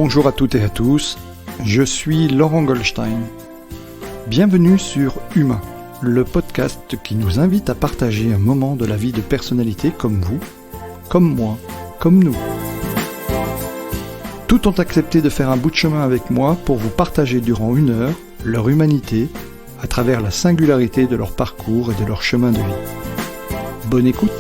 Bonjour à toutes et à tous, je suis Laurent Goldstein. Bienvenue sur Humain, le podcast qui nous invite à partager un moment de la vie de personnalités comme vous, comme moi, comme nous. Tous ont accepté de faire un bout de chemin avec moi pour vous partager durant 1 heure leur humanité à travers la singularité de leur parcours et de leur chemin de vie. Bonne écoute!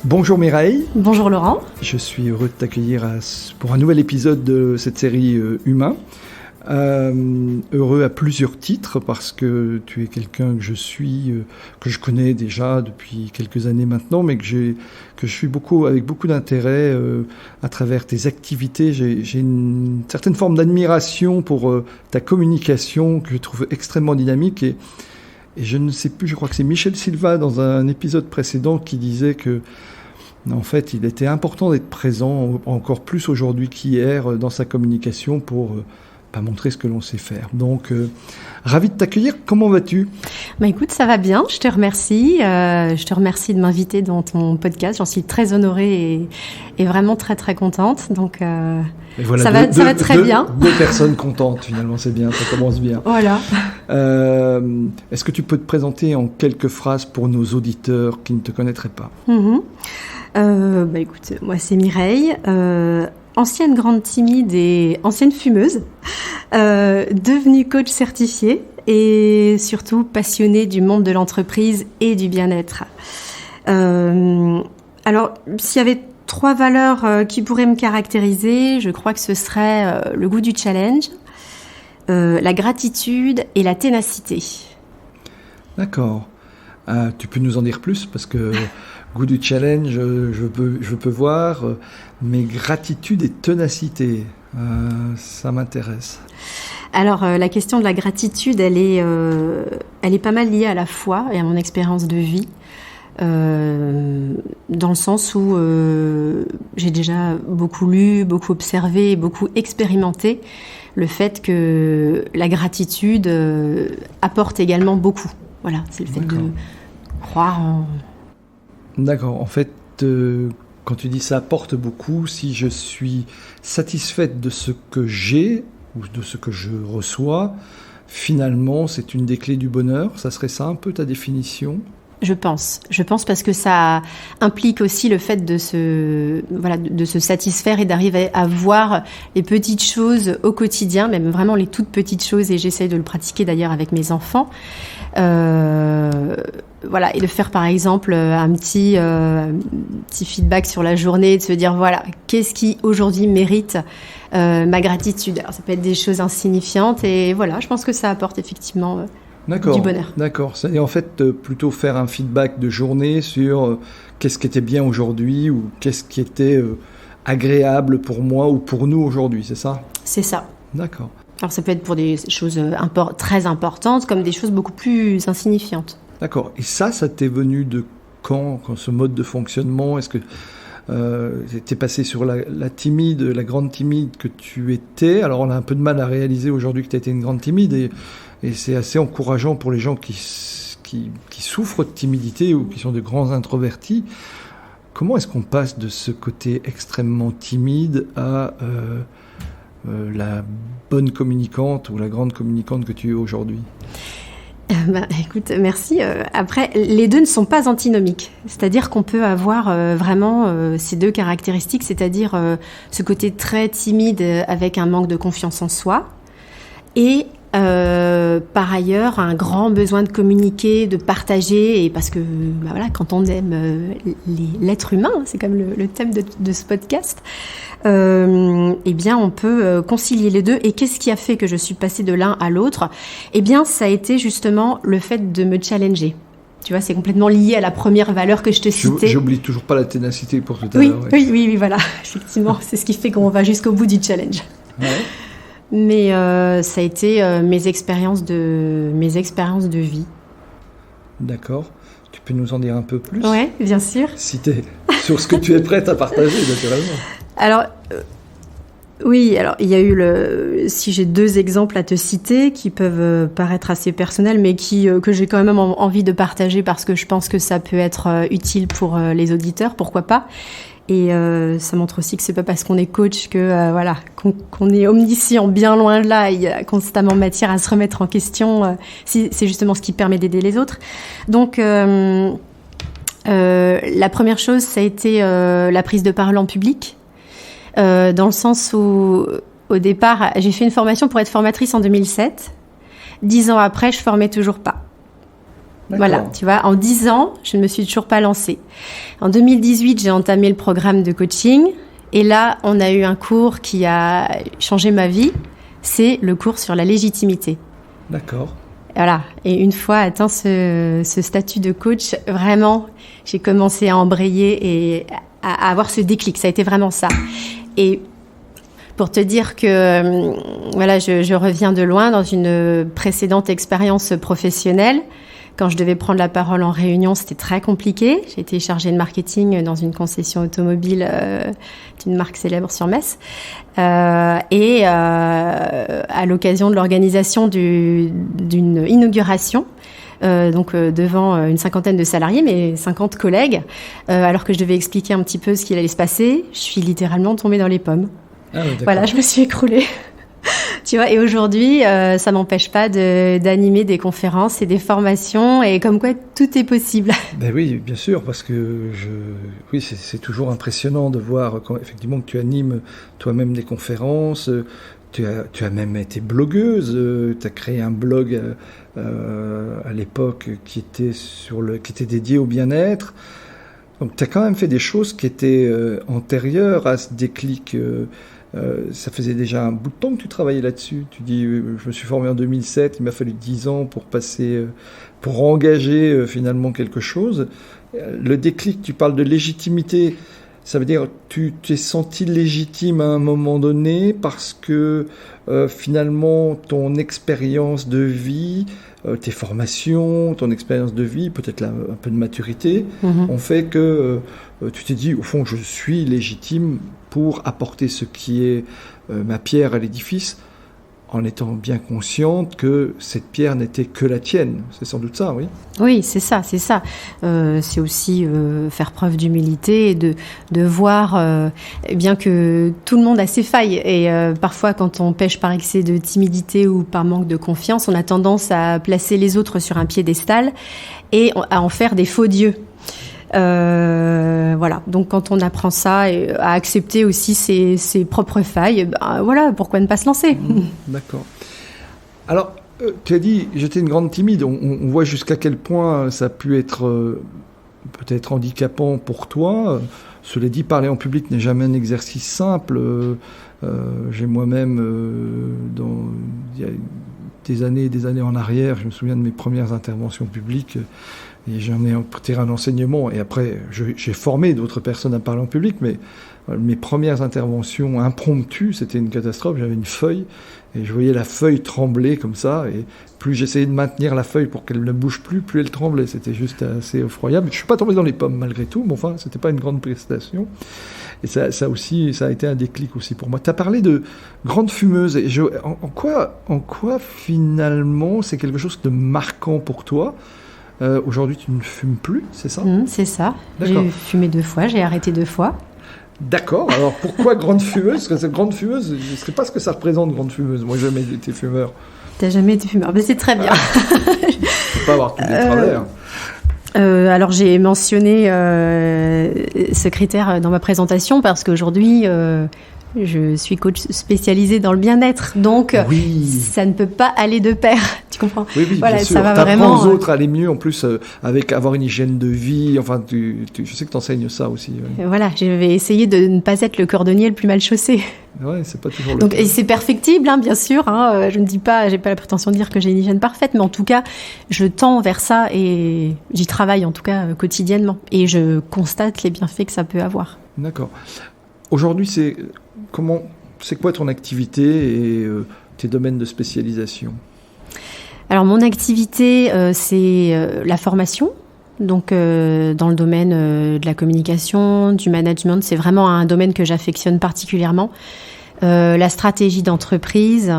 Bonjour Mireille. Bonjour Laurent. Je suis heureux de t'accueillir pour un nouvel épisode de cette série Humain. Heureux à plusieurs titres parce que tu es quelqu'un que je connais déjà depuis quelques années maintenant, mais que je suis avec beaucoup d'intérêt à travers tes activités. J'ai une certaine forme d'admiration pour ta communication que je trouve extrêmement dynamique et je ne sais plus, je crois que c'est Michel Silva dans un épisode précédent qui disait que en fait, il était important d'être présent encore plus aujourd'hui qu'hier dans sa communication pour montrer ce que l'on sait faire. Donc, ravi de t'accueillir. Comment vas-tu ? Écoute, ça va bien. Je te remercie. Je te remercie de m'inviter dans ton podcast. J'en suis très honorée et vraiment très, très contente. Donc, voilà, ça va très bien. 2 personnes contentes, finalement. C'est bien. Ça commence bien. Voilà. Est-ce que tu peux te présenter en quelques phrases pour nos auditeurs qui ne te connaîtraient pas ? Écoute, moi c'est Mireille, ancienne grande timide et ancienne fumeuse, devenue coach certifiée et surtout passionnée du monde de l'entreprise et du bien-être. Alors, s'il y avait 3 valeurs qui pourraient me caractériser, je crois que ce serait le goût du challenge, la gratitude et la ténacité. D'accord. Tu peux nous en dire plus parce que goût du challenge, je peux voir, mais gratitude et ténacité, ça m'intéresse. Alors, la question de la gratitude, elle est pas mal liée à la foi et à mon expérience de vie, dans le sens où j'ai déjà beaucoup lu, beaucoup observé, beaucoup expérimenté le fait que la gratitude apporte également beaucoup. Voilà, c'est le fait de croire en... D'accord. En fait, quand tu dis ça apporte beaucoup, si je suis satisfaite de ce que j'ai ou de ce que je reçois, finalement, c'est une des clés du bonheur. Ça serait ça un peu ta définition ? Je pense parce que ça implique aussi le fait de se satisfaire et d'arriver à voir les petites choses au quotidien, même vraiment les toutes petites choses, et j'essaye de le pratiquer d'ailleurs avec mes enfants. Et de faire par exemple un petit feedback sur la journée, de se dire voilà, qu'est-ce qui aujourd'hui mérite ma gratitude. Alors ça peut être des choses insignifiantes et voilà, je pense que ça apporte effectivement du bonheur. D'accord. Et en fait, plutôt faire un feedback de journée sur qu'est-ce qui était bien aujourd'hui ou qu'est-ce qui était agréable pour moi ou pour nous aujourd'hui, c'est ça ? C'est ça. D'accord. Alors ça peut être pour des choses très importantes comme des choses beaucoup plus insignifiantes. D'accord. Et ça t'est venu de quand ce mode de fonctionnement ? Est-ce que t'es passé sur la grande timide que tu étais ? Alors on a un peu de mal à réaliser aujourd'hui que tu étais une grande timide et c'est assez encourageant pour les gens qui souffrent de timidité ou qui sont de grands introvertis. Comment est-ce qu'on passe de ce côté extrêmement timide à la bonne communicante ou la grande communicante que tu es aujourd'hui ? Écoute, merci. Après, les deux ne sont pas antinomiques. C'est-à-dire qu'on peut avoir vraiment ces 2 caractéristiques, c'est-à-dire ce côté très timide avec un manque de confiance en soi et par ailleurs un grand besoin de communiquer, de partager, et parce que quand on aime l'être humain, c'est comme le thème de ce podcast, on peut concilier les deux. Et qu'est-ce qui a fait que je suis passée de l'un à l'autre ? Ça a été justement le fait de me challenger. Tu vois, c'est complètement lié à la première valeur que je te citais. J'oublie toujours pas la ténacité pour tout à l'heure. Oui, voilà. Effectivement, c'est ce qui fait qu'on va jusqu'au bout du challenge. Ouais. Mais ça a été mes expériences de vie. D'accord. Tu peux nous en dire un peu plus ? Oui, bien sûr. Si sur ce que tu es prête à partager, naturellement. Alors, Oui, alors il y a eu si j'ai 2 exemples à te citer qui peuvent paraître assez personnels, mais que j'ai quand même envie de partager parce que je pense que ça peut être utile pour les auditeurs, pourquoi pas. Et ça montre aussi que c'est pas parce qu'on est coach que qu'on est omniscient, bien loin de là. Il y a constamment matière à se remettre en question. Si c'est justement ce qui permet d'aider les autres. Donc la première chose, ça a été la prise de parole en public. Dans le sens où, au départ, j'ai fait une formation pour être formatrice en 2007. 10 ans après, je formais toujours pas. D'accord. Voilà, tu vois, en 10 ans, je ne me suis toujours pas lancée. En 2018, j'ai entamé le programme de coaching. Et là, on a eu un cours qui a changé ma vie. C'est le cours sur la légitimité. D'accord. Voilà. Et une fois atteint ce statut de coach, vraiment, j'ai commencé à embrayer et à avoir ce déclic. Ça a été vraiment ça. Et pour te dire que je reviens de loin dans une précédente expérience professionnelle. Quand je devais prendre la parole en réunion, c'était très compliqué. J'ai été chargée de marketing dans une concession automobile d'une marque célèbre sur Metz. À l'occasion de l'organisation d'une inauguration, devant une 50aine de salariés, mais 50 collègues, alors que je devais expliquer un petit peu ce qu'il allait se passer, je suis littéralement tombée dans les pommes. Ah oui, voilà, je me suis écroulée. Tu vois, et aujourd'hui, ça m'empêche pas d'animer des conférences et des formations, et comme quoi tout est possible. Ben oui, bien sûr, parce que c'est toujours impressionnant de voir effectivement que tu animes toi-même des conférences. Tu as même été blogueuse, tu as créé un blog à l'époque qui était dédié au bien-être. Donc tu as quand même fait des choses qui étaient antérieures à ce déclic. Ça faisait déjà un bout de temps que tu travaillais là-dessus. Tu dis, je me suis formé en 2007, il m'a fallu 10 ans pour engager finalement quelque chose. Le déclic, tu parles de légitimité. Ça veut dire tu t'es senti légitime à un moment donné parce que finalement ton expérience de vie, tes formations, ton expérience de vie, peut-être un peu de maturité, ont fait que tu t'es dit au fond je suis légitime pour apporter ce qui est ma pierre à l'édifice, en étant bien consciente que cette pierre n'était que la tienne. C'est sans doute ça, oui. Oui, c'est ça. C'est aussi faire preuve d'humilité et de voir bien que tout le monde a ses failles. Et parfois, quand on pêche par excès de timidité ou par manque de confiance, on a tendance à placer les autres sur un piédestal et à en faire des faux dieux. Voilà. Donc, quand on apprend ça et à accepter aussi ses propres failles, pourquoi ne pas se lancer ? D'accord. Alors, tu as dit, j'étais une grande timide. On voit jusqu'à quel point ça a pu être peut-être handicapant pour toi. Cela dit, parler en public n'est jamais un exercice simple. J'ai moi-même, il y a des années et des années en arrière, je me souviens de mes premières interventions publiques. Et j'en ai un terrain d'enseignement. Et après, j'ai formé d'autres personnes à parler en public, mais mes premières interventions impromptues, c'était une catastrophe. J'avais une feuille et je voyais la feuille trembler comme ça. Et plus j'essayais de maintenir la feuille pour qu'elle ne bouge plus elle tremblait. C'était juste assez effroyable. Je ne suis pas tombé dans les pommes malgré tout, mais enfin, c'était pas une grande prestation. Et ça aussi, ça a été un déclic aussi pour moi. Tu as parlé de grande fumeuse. Et en quoi finalement c'est quelque chose de marquant pour toi ? Aujourd'hui, tu ne fumes plus, c'est ça ? C'est ça. D'accord. J'ai fumé 2 fois, j'ai arrêté 2 fois. D'accord. Alors, pourquoi grande fumeuse ? Parce que cette grande fumeuse, je ne sais pas ce que ça représente, grande fumeuse. Moi, j'ai jamais été fumeur. T'as jamais été fumeur ? Mais c'est très bien. Je ne peux pas avoir tous les travers. Alors, j'ai mentionné ce critère dans ma présentation parce qu'aujourd'hui... je suis coach spécialisée dans le bien-être, donc ça ne peut pas aller de pair, tu comprends ? Oui, voilà, bien sûr. Ça va t'apprends vraiment. aux autres à aller mieux, en plus, avec avoir une hygiène de vie. Enfin, je sais que tu enseignes ça aussi. Oui. Voilà, je vais essayer de ne pas être le cordonnier le plus mal chaussé. Ouais, c'est pas toujours le Donc, cas. et c'est perfectible, hein, bien sûr. Je ne dis pas, j'ai pas la prétention de dire que j'ai une hygiène parfaite, mais en tout cas, je tends vers ça et j'y travaille en tout cas quotidiennement. Et je constate les bienfaits que ça peut avoir. D'accord. Aujourd'hui, c'est quoi ton activité et tes domaines de spécialisation ? Alors, mon activité, c'est la formation. Donc, dans le domaine de la communication, du management, c'est vraiment un domaine que j'affectionne particulièrement la stratégie d'entreprise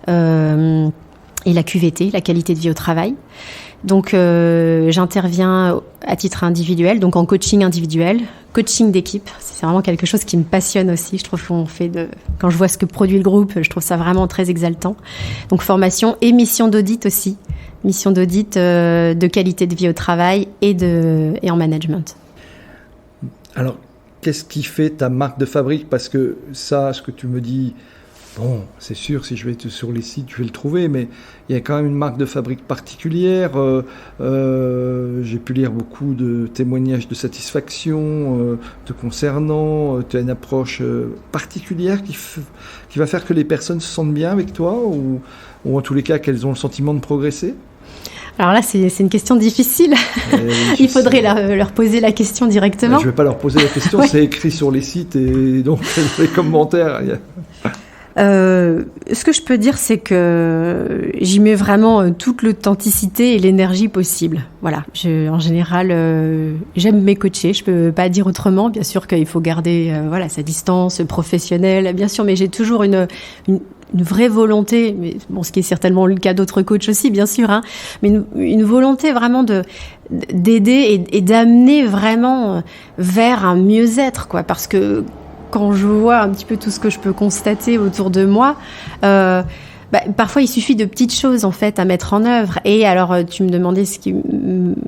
et la QVT, la qualité de vie au travail. Donc, j'interviens à titre individuel, donc en coaching individuel, coaching d'équipe. C'est vraiment quelque chose qui me passionne aussi. Je trouve quand je vois ce que produit le groupe, je trouve ça vraiment très exaltant. Donc, formation et mission d'audit aussi. Mission d'audit de qualité de vie au travail et en management. Alors, qu'est-ce qui fait ta marque de fabrique ? Parce que ça, ce que tu me dis... Bon, c'est sûr, si je vais sur les sites, je vais le trouver, mais il y a quand même une marque de fabrique particulière. J'ai pu lire beaucoup de témoignages de satisfaction te concernant. Tu as une approche particulière qui va faire que les personnes se sentent bien avec toi ou en tous les cas qu'elles ont le sentiment de progresser ? Alors là, c'est une question difficile. Il faudrait leur poser la question directement. Je ne vais pas leur poser la question, ouais. C'est écrit sur les sites et donc les commentaires... Ce que je peux dire, c'est que j'y mets vraiment toute l'authenticité et l'énergie possible. Voilà. En général, j'aime mes coachés. Je peux pas dire autrement. Bien sûr qu'il faut garder, sa distance professionnelle, bien sûr, mais j'ai toujours une vraie volonté, mais bon, ce qui est certainement le cas d'autres coachs aussi, bien sûr, hein, mais une volonté vraiment d'aider et d'amener vraiment vers un mieux-être, quoi, parce que quand je vois un petit peu tout ce que je peux constater autour de moi, parfois il suffit de petites choses en fait à mettre en œuvre. Et alors tu me demandais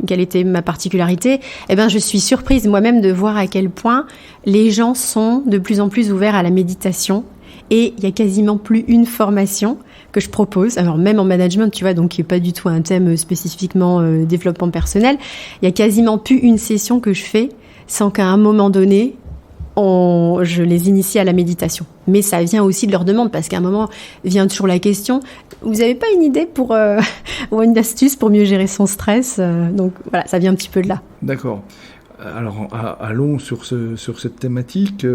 quelle était ma particularité. Eh ben je suis surprise moi-même de voir à quel point les gens sont de plus en plus ouverts à la méditation. Et il y a quasiment plus une formation que je propose. Alors même en management, tu vois, donc qui est pas du tout un thème spécifiquement développement personnel. Il y a quasiment plus une session que je fais sans qu'à un moment donné je les initie à la méditation. Mais ça vient aussi de leur demande, parce qu'à un moment vient toujours la question, vous n'avez pas une idée ou une astuce pour mieux gérer son stress ? Donc voilà, ça vient un petit peu de là. D'accord. Alors allons sur cette thématique.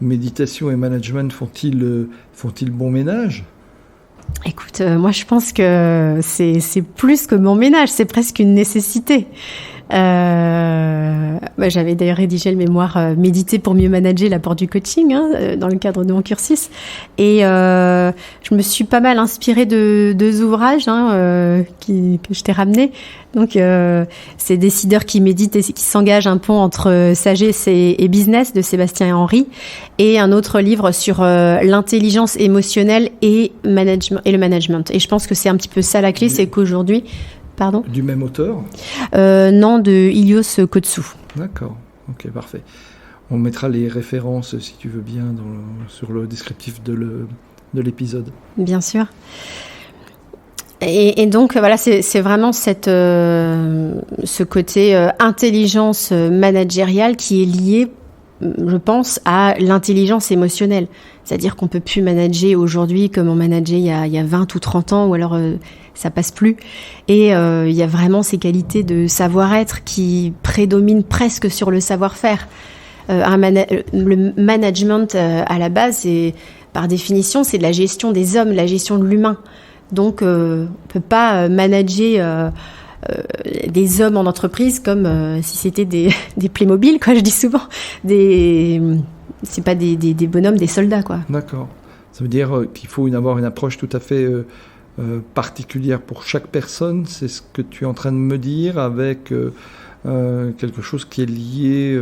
Méditation et management font-ils bon ménage ? Écoute, moi je pense que c'est plus que bon ménage, c'est presque une nécessité. J'avais d'ailleurs rédigé le mémoire Méditer pour mieux manager l'apport du coaching dans le cadre de mon cursus, et je me suis pas mal inspirée de deux ouvrages que je t'ai ramenés. Donc c'est Décideurs qui méditent et qui s'engagent, un pont entre sagesse et business de Sébastien et Henry, et un autre livre sur l'intelligence émotionnelle et le management. Et je pense que c'est un petit peu ça la clé, c'est qu'aujourd'hui... Pardon ? Du même auteur ? Non, de Ilios Kotsou. D'accord, ok, parfait. On mettra les références, si tu veux bien, sur le descriptif de l'épisode. Bien sûr. Et donc, voilà, c'est vraiment ce côté intelligence managériale qui est lié, je pense, à l'intelligence émotionnelle. C'est-à-dire qu'on ne peut plus manager aujourd'hui comme on manageait il y a 20 ou 30 ans, ou alors ça passe plus. Et il y a vraiment ces qualités de savoir-être qui prédominent presque sur le savoir-faire. Le management, à la base, par définition, c'est de la gestion des hommes, la gestion de l'humain. Donc, on ne peut pas manager... des hommes en entreprise comme si c'était des Playmobil, quoi, je dis souvent. C'est pas des bonhommes, des soldats, quoi. D'accord. Ça veut dire qu'il faut avoir une approche tout à fait particulière pour chaque personne. C'est ce que tu es en train de me dire, avec quelque chose qui est lié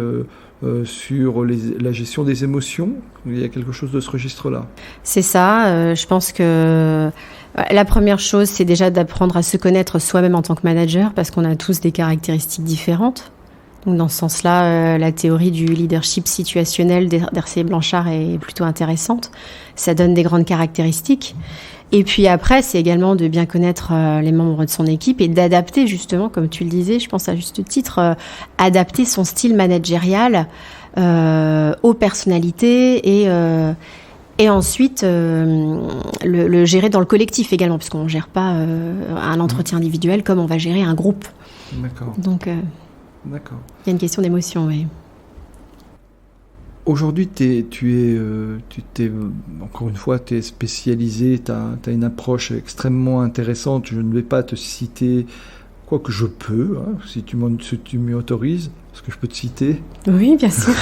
sur la gestion des émotions. Il y a quelque chose de ce registre-là. C'est ça. Je pense que la première chose, c'est déjà d'apprendre à se connaître soi-même en tant que manager, parce qu'on a tous des caractéristiques différentes. Donc dans ce sens-là, la théorie du leadership situationnel d'Hercé Blanchard est plutôt intéressante. Ça donne des grandes caractéristiques. Et puis après, c'est également de bien connaître les membres de son équipe et d'adapter, justement, comme tu le disais, je pense à juste titre, adapter son style managérial aux personnalités et ensuite le gérer dans le collectif également, puisqu'on ne gère pas un entretien individuel comme on va gérer un groupe. D'accord. Donc, d'accord. Il y a une question d'émotion, oui. Aujourd'hui, encore une fois, tu es spécialisé, tu as une approche extrêmement intéressante. Je ne vais pas te citer, quoique je peux, si tu m'y autorises, est-ce que je peux te citer ? Oui, bien sûr.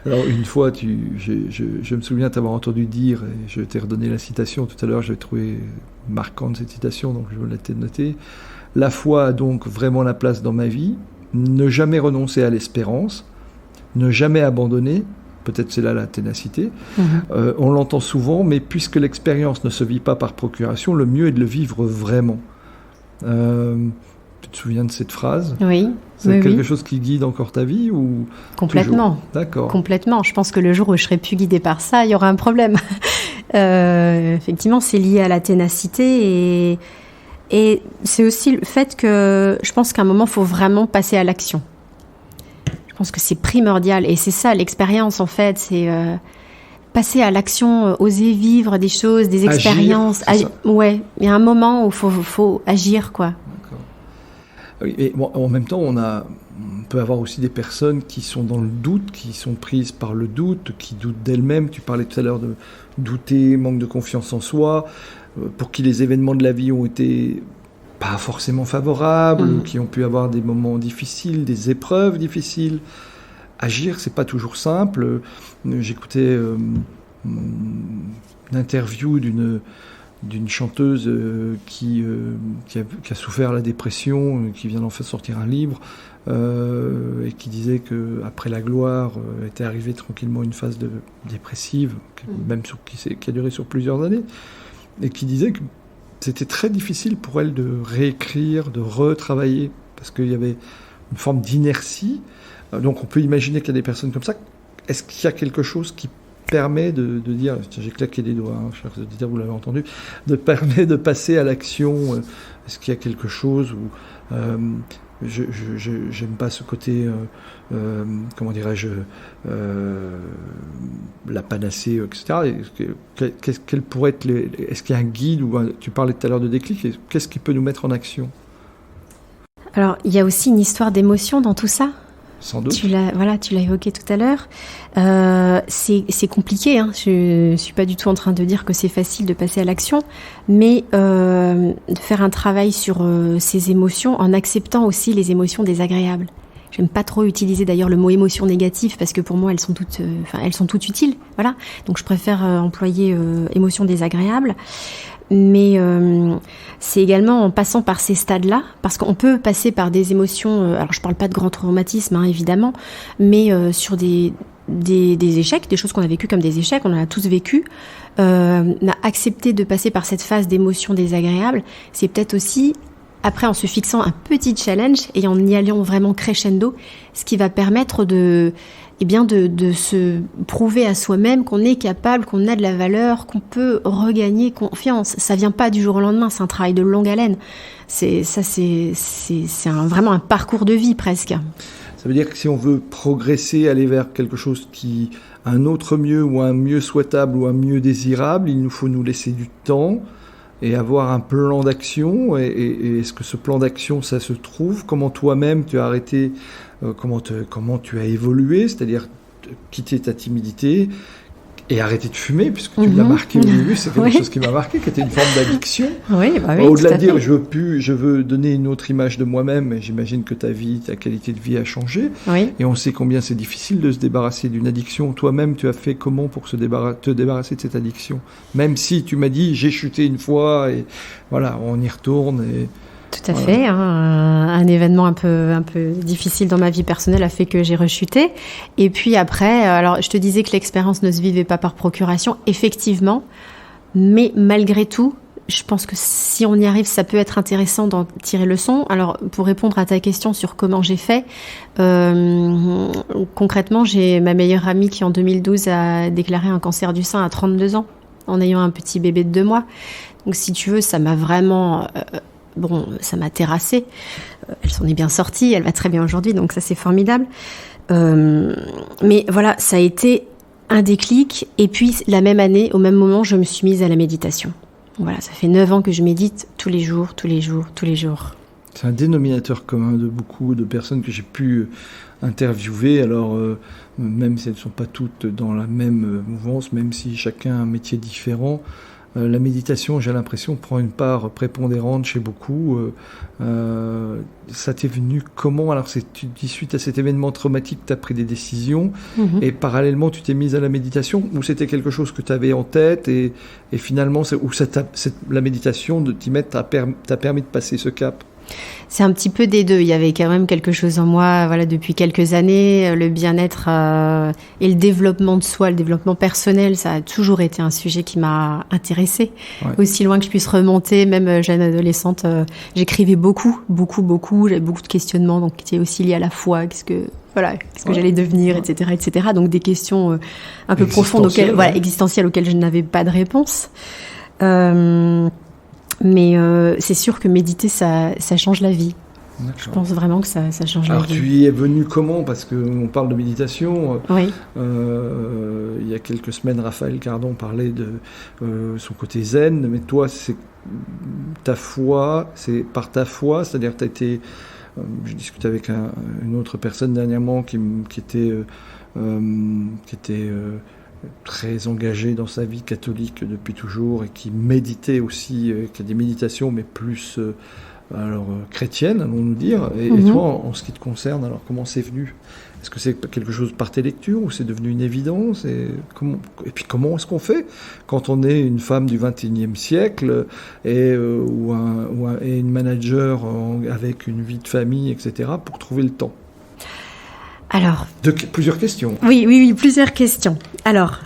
Alors une fois, je me souviens t'avoir entendu dire, et je t'ai redonné la citation tout à l'heure, j'ai trouvé marquante cette citation, donc je me l'ai notée. La foi a donc vraiment la place dans ma vie, ne jamais renoncer à l'espérance, ne jamais abandonner, peut-être c'est là la ténacité, on l'entend souvent, mais puisque l'expérience ne se vit pas par procuration, le mieux est de le vivre vraiment. Tu te souviens de cette phrase ? Oui. C'est quelque chose qui guide encore ta vie ou Complètement. Toujours ? D'accord. Complètement. Je pense que le jour où je serai plus guidée par ça, il y aura un problème. Effectivement, c'est lié à la ténacité et c'est aussi le fait que je pense qu'à un moment, il faut vraiment passer à l'action. Je pense que c'est primordial et c'est ça l'expérience en fait, c'est passer à l'action, oser vivre des choses, des expériences. Ouais, il y a un moment où il faut agir, quoi. D'accord. Et bon, en même temps, on peut avoir aussi des personnes qui sont dans le doute, qui sont prises par le doute, qui doutent d'elles-mêmes. Tu parlais tout à l'heure de douter, manque de confiance en soi, pour qui les événements de la vie ont été pas forcément favorables, qui ont pu avoir des moments difficiles, des épreuves difficiles. Agir, c'est pas toujours simple. J'écoutais une interview d'une chanteuse qui a souffert la dépression, qui vient d'en fait sortir un livre, et qui disait qu'après la gloire était arrivée tranquillement une phase dépressive, même qui a duré sur plusieurs années, et qui disait que c'était très difficile pour elle de réécrire, de retravailler, parce qu'il y avait une forme d'inertie. Donc on peut imaginer qu'il y a des personnes comme ça. Est-ce qu'il y a quelque chose qui permet de dire, j'ai claqué des doigts, chers auditeurs, vous l'avez entendu, permet de passer à l'action? Est-ce qu'il y a quelque chose où j'aime pas ce côté, comment dirais-je, la panacée, etc. Quel pourrait être est-ce qu'il y a un guide ou tu parlais tout à l'heure de déclic, qu'est-ce qui peut nous mettre en action? Alors, il y a aussi une histoire d'émotion dans tout ça. Sans doute. Tu l'as évoqué tout à l'heure. C'est compliqué. Je suis pas du tout en train de dire que c'est facile de passer à l'action, mais de faire un travail sur ces émotions en acceptant aussi les émotions désagréables. J'aime pas trop utiliser d'ailleurs le mot émotion négative parce que pour moi elles sont toutes utiles. Voilà. Donc je préfère employer émotion désagréable. Mais c'est également en passant par ces stades-là, parce qu'on peut passer par des émotions, alors je parle pas de grand traumatisme évidemment, mais sur des échecs, des choses qu'on a vécues comme des échecs, on en a tous vécu. On a accepté de passer par cette phase d'émotions désagréables, c'est peut-être aussi, après en se fixant un petit challenge et en y allant vraiment crescendo, ce qui va permettre de se prouver à soi-même qu'on est capable, qu'on a de la valeur, qu'on peut regagner confiance. Ça vient pas du jour au lendemain, c'est un travail de longue haleine. C'est vraiment un parcours de vie presque. Ça veut dire que si on veut progresser, aller vers quelque chose un autre mieux ou un mieux souhaitable ou un mieux désirable, il nous faut nous laisser du temps et avoir un plan d'action. Et est-ce que ce plan d'action, ça se trouve? Comment toi-même tu as arrêté, comment tu as évolué, c'est-à-dire quitter ta timidité et arrêter de fumer, puisque tu l'as marqué au début, c'est quelque chose qui m'a marqué, qui était une forme d'addiction. Oui, au-delà de dire je veux donner une autre image de moi-même, et j'imagine que ta qualité de vie a changé. Oui. Et on sait combien c'est difficile de se débarrasser d'une addiction. Toi-même, tu as fait comment pour te débarrasser de cette addiction? Même si tu m'as dit j'ai chuté une fois et voilà, on y retourne et... Tout à fait. Un événement un peu difficile dans ma vie personnelle a fait que j'ai rechuté. Et puis après, alors je te disais que l'expérience ne se vivait pas par procuration, effectivement. Mais malgré tout, je pense que si on y arrive, ça peut être intéressant d'en tirer leçon. Alors pour répondre à ta question sur comment j'ai fait, concrètement, j'ai ma meilleure amie qui en 2012 a déclaré un cancer du sein à 32 ans, en ayant un petit bébé de 2 mois. Donc si tu veux, ça m'a vraiment... ça m'a terrassée. Elle s'en est bien sortie, elle va très bien aujourd'hui, donc ça c'est formidable. Mais voilà, ça a été un déclic. Et puis la même année, au même moment, je me suis mise à la méditation. Voilà, ça fait 9 ans que je médite tous les jours. C'est un dénominateur commun de beaucoup de personnes que j'ai pu interviewer. Alors, même si elles ne sont pas toutes dans la même mouvance, même si chacun a un métier différent, la méditation, j'ai l'impression, prend une part prépondérante chez beaucoup. Ça t'est venu comment? Alors, tu dis suite à cet événement traumatique, tu as pris des décisions et parallèlement, tu t'es mise à la méditation, ou c'était quelque chose que tu avais en tête et finalement, la méditation de t'y mettre t'a permis de passer ce cap? C'est un petit peu des deux. Il y avait quand même quelque chose en moi, voilà, depuis quelques années. Le bien-être et le développement de soi, le développement personnel, ça a toujours été un sujet qui m'a intéressée. Ouais. Aussi loin que je puisse remonter, même jeune adolescente, j'écrivais beaucoup. J'avais beaucoup de questionnements, donc qui étaient aussi liés à la foi. Qu'est-ce que j'allais devenir, etc., etc. Donc des questions un peu profondes, existentielles, auxquelles je n'avais pas de réponse. Mais c'est sûr que méditer, ça change la vie. D'accord. Je pense vraiment que ça change la vie. Alors tu y es venu comment? Parce qu'on parle de méditation. Oui. Il y a quelques semaines, Raphaël Cardon parlait de son côté zen. Mais toi, c'est ta foi, c'est par ta foi, c'est-à-dire que tu as été... je discutais avec une autre personne dernièrement qui était très engagé dans sa vie catholique depuis toujours et qui méditait aussi, qui a des méditations mais plus chrétiennes, allons-nous dire. Et toi, en ce qui te concerne, alors comment c'est venu? Est-ce que c'est quelque chose par tes lectures ou c'est devenu une évidence? Et puis comment est-ce qu'on fait quand on est une femme du XXIe siècle et une manager avec une vie de famille, etc., pour trouver le temps? Alors, plusieurs questions. Oui, plusieurs questions. Alors,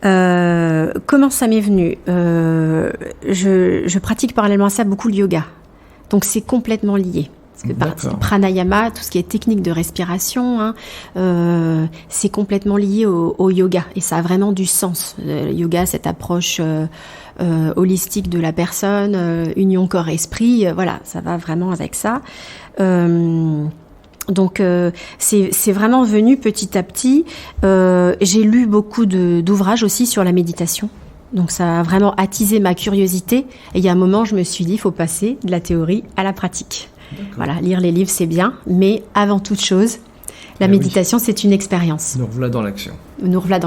comment ça m'est venu? Je pratique parallèlement à ça beaucoup le yoga. Donc, c'est complètement lié. Parce que pranayama, tout ce qui est technique de respiration, c'est complètement lié au yoga. Et ça a vraiment du sens. Le yoga, cette approche holistique de la personne, union corps-esprit, voilà, ça va vraiment avec ça. Donc c'est vraiment venu petit à petit. J'ai lu beaucoup d'ouvrages aussi sur la méditation. Donc ça a vraiment attisé ma curiosité. Et il y a un moment, je me suis dit, il faut passer de la théorie à la pratique. D'accord. Voilà, lire les livres, c'est bien. Mais avant toute chose, la méditation, c'est une expérience. Nous revoilà dans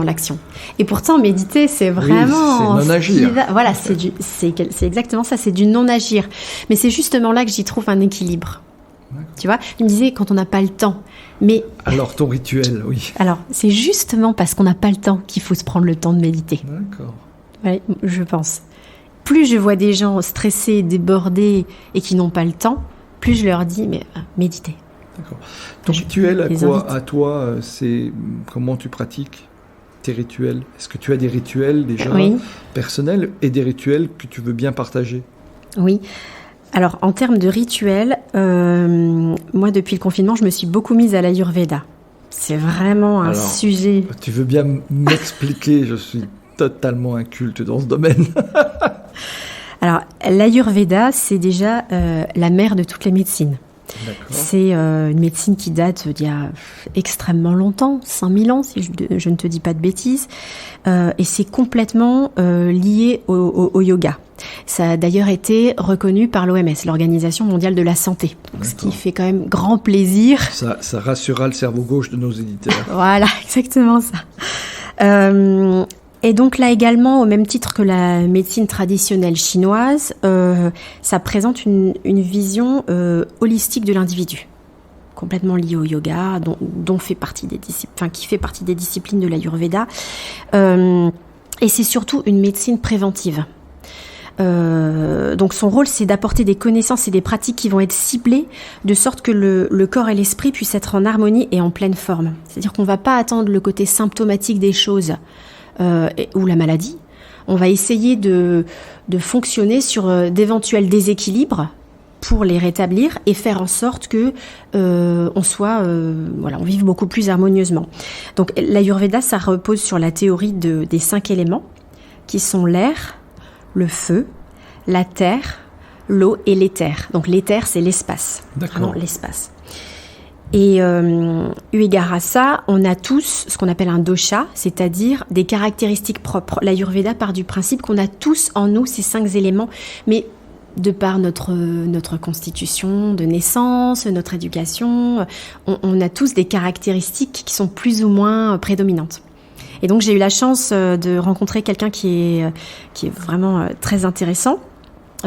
l'action. Et pourtant, méditer, c'est vraiment... c'est non-agir. Voilà, c'est exactement ça, c'est du non-agir. Mais c'est justement là que j'y trouve un équilibre. D'accord. Tu vois, je me disais, quand on n'a pas le temps, mais... Alors, ton rituel, oui. Alors, c'est justement parce qu'on n'a pas le temps qu'il faut se prendre le temps de méditer. D'accord. Oui, je pense. Plus je vois des gens stressés, débordés et qui n'ont pas le temps, plus je leur dis, mais méditez. D'accord. Ton rituel, à toi, c'est comment tu pratiques tes rituels? Est-ce que tu as des rituels déjà personnels et des rituels que tu veux bien partager? Oui. Alors, en termes de rituels, moi, depuis le confinement, je me suis beaucoup mise à l'Ayurveda. C'est vraiment un sujet... Tu veux bien m'expliquer? Je suis totalement inculte dans ce domaine. Alors, l'Ayurveda, c'est déjà la mère de toutes les médecines. D'accord. C'est une médecine qui date d'il y a extrêmement longtemps, 5000 ans, si je ne te dis pas de bêtises. Et c'est complètement lié au yoga. Ça a d'ailleurs été reconnu par l'OMS, l'Organisation mondiale de la santé. Donc, ce qui fait quand même grand plaisir. Ça rassurera le cerveau gauche de nos éditeurs. Voilà, exactement ça. Et donc là également, au même titre que la médecine traditionnelle chinoise, ça présente une vision holistique de l'individu, complètement liée au yoga, dont fait partie qui fait partie des disciplines de l'Ayurveda. Et c'est surtout une médecine préventive. Donc son rôle, c'est d'apporter des connaissances et des pratiques qui vont être ciblées de sorte que le corps et l'esprit puissent être en harmonie et en pleine forme. C'est-à-dire qu'on ne va pas attendre le côté symptomatique des choses ou la maladie. On va essayer de fonctionner sur d'éventuels déséquilibres pour les rétablir et faire en sorte que on vive beaucoup plus harmonieusement. Donc l'Ayurveda, ça repose sur la théorie des 5 éléments qui sont l'air, le feu, la terre, l'eau et l'éther. Donc l'éther, c'est l'espace. D'accord. Vraiment l'espace. Et eu égard à ça, on a tous ce qu'on appelle un dosha, c'est-à-dire des caractéristiques propres. L'Ayurveda part du principe qu'on a tous en nous ces 5 éléments, mais de par notre constitution de naissance, notre éducation, on a tous des caractéristiques qui sont plus ou moins prédominantes. Et donc j'ai eu la chance de rencontrer quelqu'un qui est vraiment très intéressant,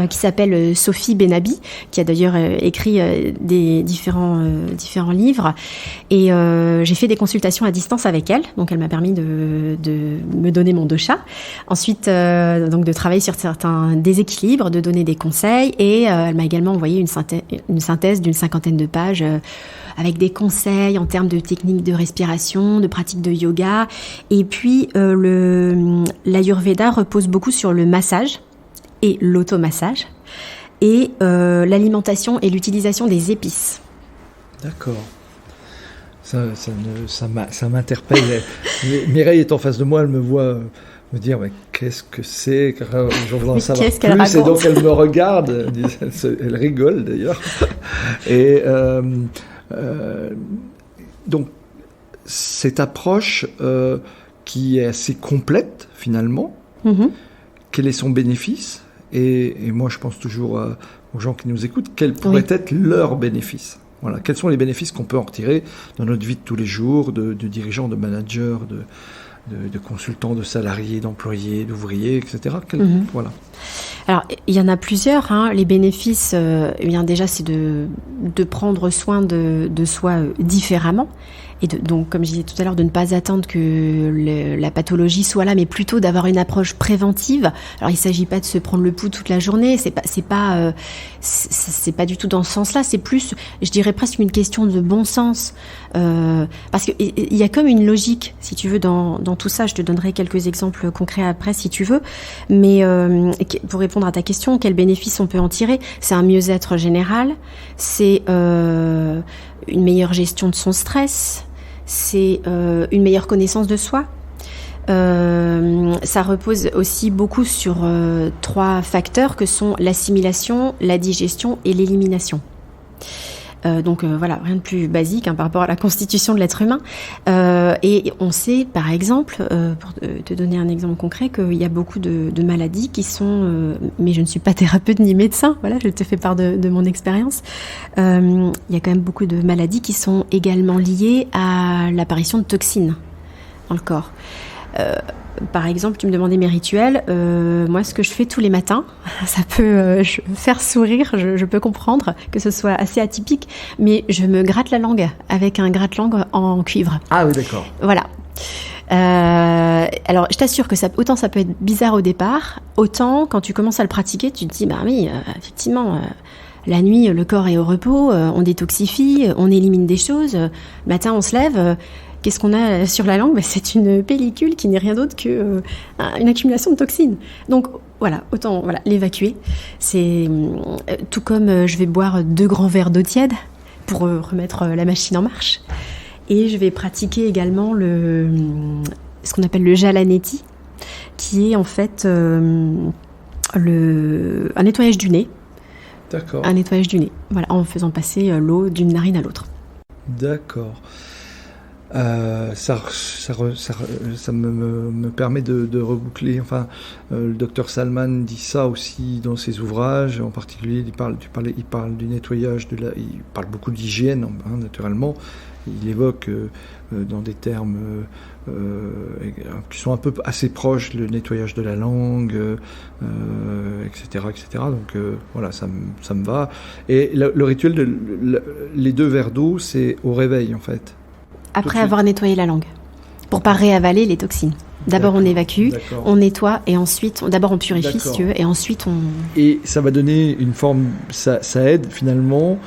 qui s'appelle Sophie Benabi, qui a d'ailleurs écrit des différents livres. Et j'ai fait des consultations à distance avec elle, donc elle m'a permis de me donner mon dosha. Ensuite, donc de travailler sur certains déséquilibres, de donner des conseils, et elle m'a également envoyé une synthèse d'une 50aine de pages avec des conseils en termes de techniques de respiration, de pratiques de yoga. Et puis l'Ayurveda repose beaucoup sur le massage et l'automassage, et l'alimentation et l'utilisation des épices. D'accord. Ça m'interpelle. Mireille est en face de moi, elle me voit me dire mais qu'est-ce que c'est, je voudrais en savoir plus, raconte. Et donc elle me regarde, elle rigole d'ailleurs. Et donc cette approche qui est assez complète finalement, quel est son bénéfice? Et moi, je pense toujours aux gens qui nous écoutent, quels pourraient être leurs bénéfices? Voilà, quels sont les bénéfices qu'on peut en retirer dans notre vie de tous les jours, de dirigeants, de managers, de consultants, de salariés, d'employés, d'ouvriers, etc. Voilà. Alors, il y en a plusieurs. Les bénéfices, bien déjà, c'est de prendre soin de soi différemment. Et donc, comme je disais tout à l'heure, de ne pas attendre que la pathologie soit là, mais plutôt d'avoir une approche préventive. Alors, il ne s'agit pas de se prendre le pouls toute la journée. C'est pas du tout dans ce sens-là. C'est plus, je dirais presque une question de bon sens, parce que il y a comme une logique, si tu veux, dans tout ça. Je te donnerai quelques exemples concrets après, si tu veux. Mais pour répondre à ta question, quels bénéfices on peut en tirer? C'est un mieux-être général. C'est une meilleure gestion de son stress. C'est une meilleure connaissance de soi. Ça repose aussi beaucoup sur 3 facteurs que sont l'assimilation, la digestion et l'élimination. Donc voilà, rien de plus basique par rapport à la constitution de l'être humain. Et on sait, par exemple, pour te donner un exemple concret, qu'il y a beaucoup de maladies qui sont... mais je ne suis pas thérapeute ni médecin, voilà, je te fais part de mon expérience. Il y a quand même beaucoup de maladies qui sont également liées à l'apparition de toxines dans le corps. Par exemple, tu me demandais mes rituels. Moi, ce que je fais tous les matins, ça peut faire sourire, je peux comprendre que ce soit assez atypique, mais je me gratte la langue avec un gratte-langue en cuivre. Ah oui, d'accord. Voilà. Alors, je t'assure que autant ça peut être bizarre au départ, autant quand tu commences à le pratiquer, tu te dis, bah oui, effectivement... la nuit, le corps est au repos, on détoxifie, on élimine des choses. Le matin, on se lève... Qu'est-ce qu'on a sur la langue? C'est une pellicule qui n'est rien d'autre qu'une accumulation de toxines. Donc voilà, autant l'évacuer. C'est tout comme je vais boire 2 grands verres d'eau tiède pour remettre la machine en marche. Et je vais pratiquer également ce qu'on appelle le Jalaneti, qui est en fait un nettoyage du nez. D'accord. Un nettoyage du nez, voilà, en faisant passer l'eau d'une narine à l'autre. D'accord. Ça me permet de reboucler. Enfin, le docteur Salman dit ça aussi dans ses ouvrages. En particulier, il parle du nettoyage il parle beaucoup d'hygiène, naturellement. Il évoque dans des termes qui sont un peu assez proches, le nettoyage de la langue, etc., etc. Donc voilà, ça me va. Et le rituel les 2 verres d'eau, c'est au réveil en fait. Après avoir nettoyé la langue, pour pas réavaler les toxines. D'abord on évacue, on nettoie et ensuite, d'abord on purifie si tu veux, et ensuite on... Et ça va donner une forme, ça aide finalement